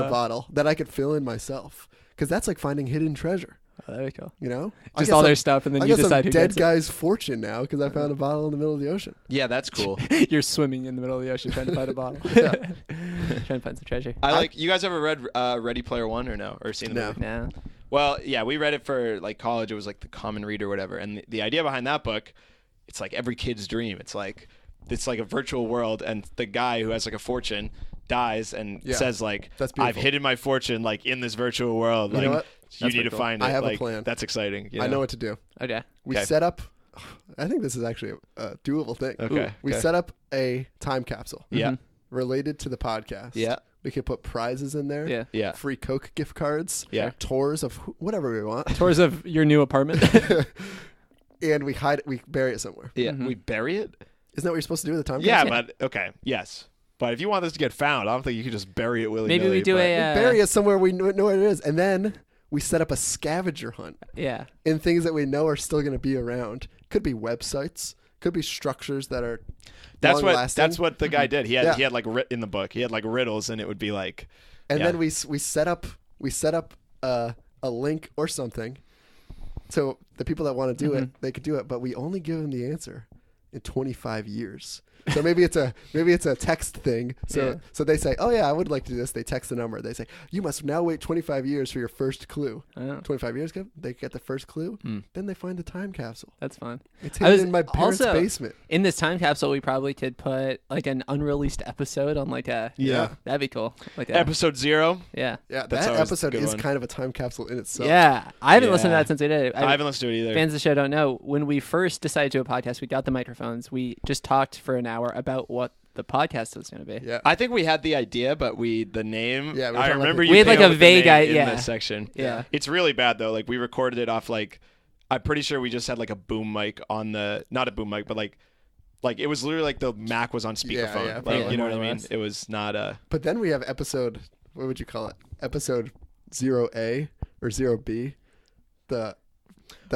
bottle that I could fill in myself, because that's like finding hidden treasure. Oh, there we go. You know, I Just got all some- their stuff, and then I you got some decide who dead gets guy's fortune now because I found a bottle in the middle of the ocean. Yeah, that's cool. it. You're swimming in the middle of the ocean trying to find a bottle. Trying to find some treasure. I like. You guys ever read Ready Player One or no? Or seen the No. movie? No. Well, yeah, we read it for like college. It was like the common read or whatever. And the idea behind that book, it's like every kid's dream. It's like a virtual world, and the guy who has like a fortune dies and Yeah. says like, That's I've beautiful. hidden my fortune like in this virtual world. You Like know what? you That's need pretty to cool. find it. I have a Like, plan. That's exciting. you I know what to do. Okay. We Okay. set up. I think this is actually a doable thing. Okay. We okay. set up a time capsule Yeah. related to the podcast. Yeah. We could put prizes in there. Yeah. Yeah. Free Coke gift cards. Yeah. Tours of whatever we want. Tours of your new apartment. And we hide it. We bury it somewhere. Yeah. Mhm. We bury it. Isn't that what you're supposed to do with the time Yeah, capsule? but okay. Yes. But if you want this to get found, I don't think you can just bury it willy nilly. Maybe we do a. We bury it somewhere we know where it is, and then we set up a scavenger hunt Yeah. in things that we know are still going to be around. Could be websites. Could be structures that are. That's long-lasting. what the guy did. He had Yeah. he had like in the book. He had like riddles, and it would be like. And Yeah. then we set up a link or something, so the people that want to do it, they could do it, but we only give them the answer in 25 years. So maybe it's a text thing. So they say, oh yeah, I would like to do this. They text the number. They say, you must now wait 25 years for your first clue. Oh, 25 years ago, they get the first clue. Hmm. Then they find the time capsule. that's fun. It's I hidden was in my parents' also- basement. In this time capsule, we probably could put like an unreleased episode on like a. Yeah. That'd be cool. Like a, Episode 0. Yeah. Yeah, That's that always a episode good is one. kind of a time capsule in itself. Yeah. I haven't listened to Yeah. that since we did it. I haven't listened to it either. Fans of the show don't know. When we first decided to do a podcast, we got the microphones. We just talked for an hour about what the podcast was going to be. Yeah. I think we had the idea, but the name. Yeah, we were I talking about remember the- you. We had, came like, up a with the vague name idea. in this section. Yeah. It's really bad though. Like we recorded it off like, I'm pretty sure we just had like a boom mic on the, not a boom mic, but like it was literally like the Mac was on speakerphone. yeah, like probably. you know what I More or mean? less. It was not a. But then we have episode, what would you call it? Episode 0A or 0B. The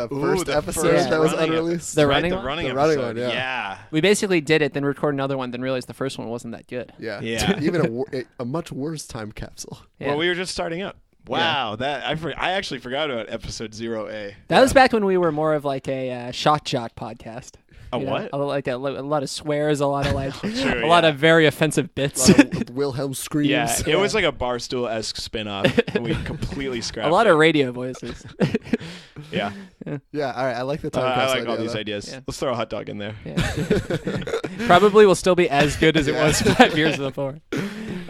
first the episode first that was running unreleased. The right, running the one? running The running episode. one, yeah. We basically did it, then record another one, then realized the first one wasn't that good. Yeah. Yeah. Even a much worse time capsule. Yeah. Well, we were just starting up. Wow, that I actually forgot about episode 0A. That was back when we were more of like a shock jock podcast. A You know, what? Like a lot of swears, a lot of like, True, a lot yeah. of very offensive A bits. lot of Wilhelm screams. Yeah, it was like a Barstool-esque spin-off, and we completely scrapped a lot it. of radio voices. Yeah, Yeah, all right. I like the time I capsule like all idea, these though. ideas. Yeah. Let's throw a hot dog in there. Yeah. Probably will still be as good as it was 5 years before.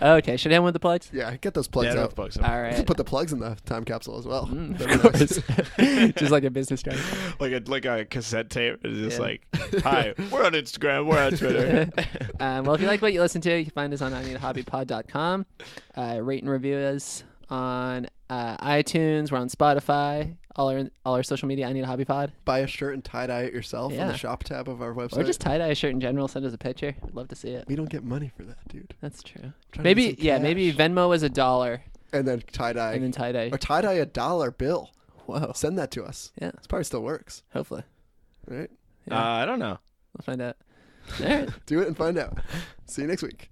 Okay, should I end with the plugs? Yeah, get those plugs Yeah, out. bugs. All You right. should put the plugs in the time capsule as well. Of That'd be nice. course. Just like a business strategy. like a cassette tape. It's just Yeah. like, hi, we're on Instagram, we're on Twitter. Well, if you like what you listen to, you can find us on IneedAHobbyPod.com. Rate and review us on iTunes. We're on Spotify. All our social media, I Need a Hobby Pod. Buy a shirt and tie-dye it yourself on Yeah. the shop tab of our website. Or just tie-dye a shirt in general. Send us a picture. I'd love to see it. we don't get money for that, dude. That's true. Trying to Maybe, get some maybe cash. Venmo is $1 And then tie-dye. and then tie-dye. Or tie-dye $1 bill. Whoa. Send that to us. Yeah, This probably still works, hopefully. right? Yeah. I don't know. We'll find out. All right. Do it and find out. See you next week.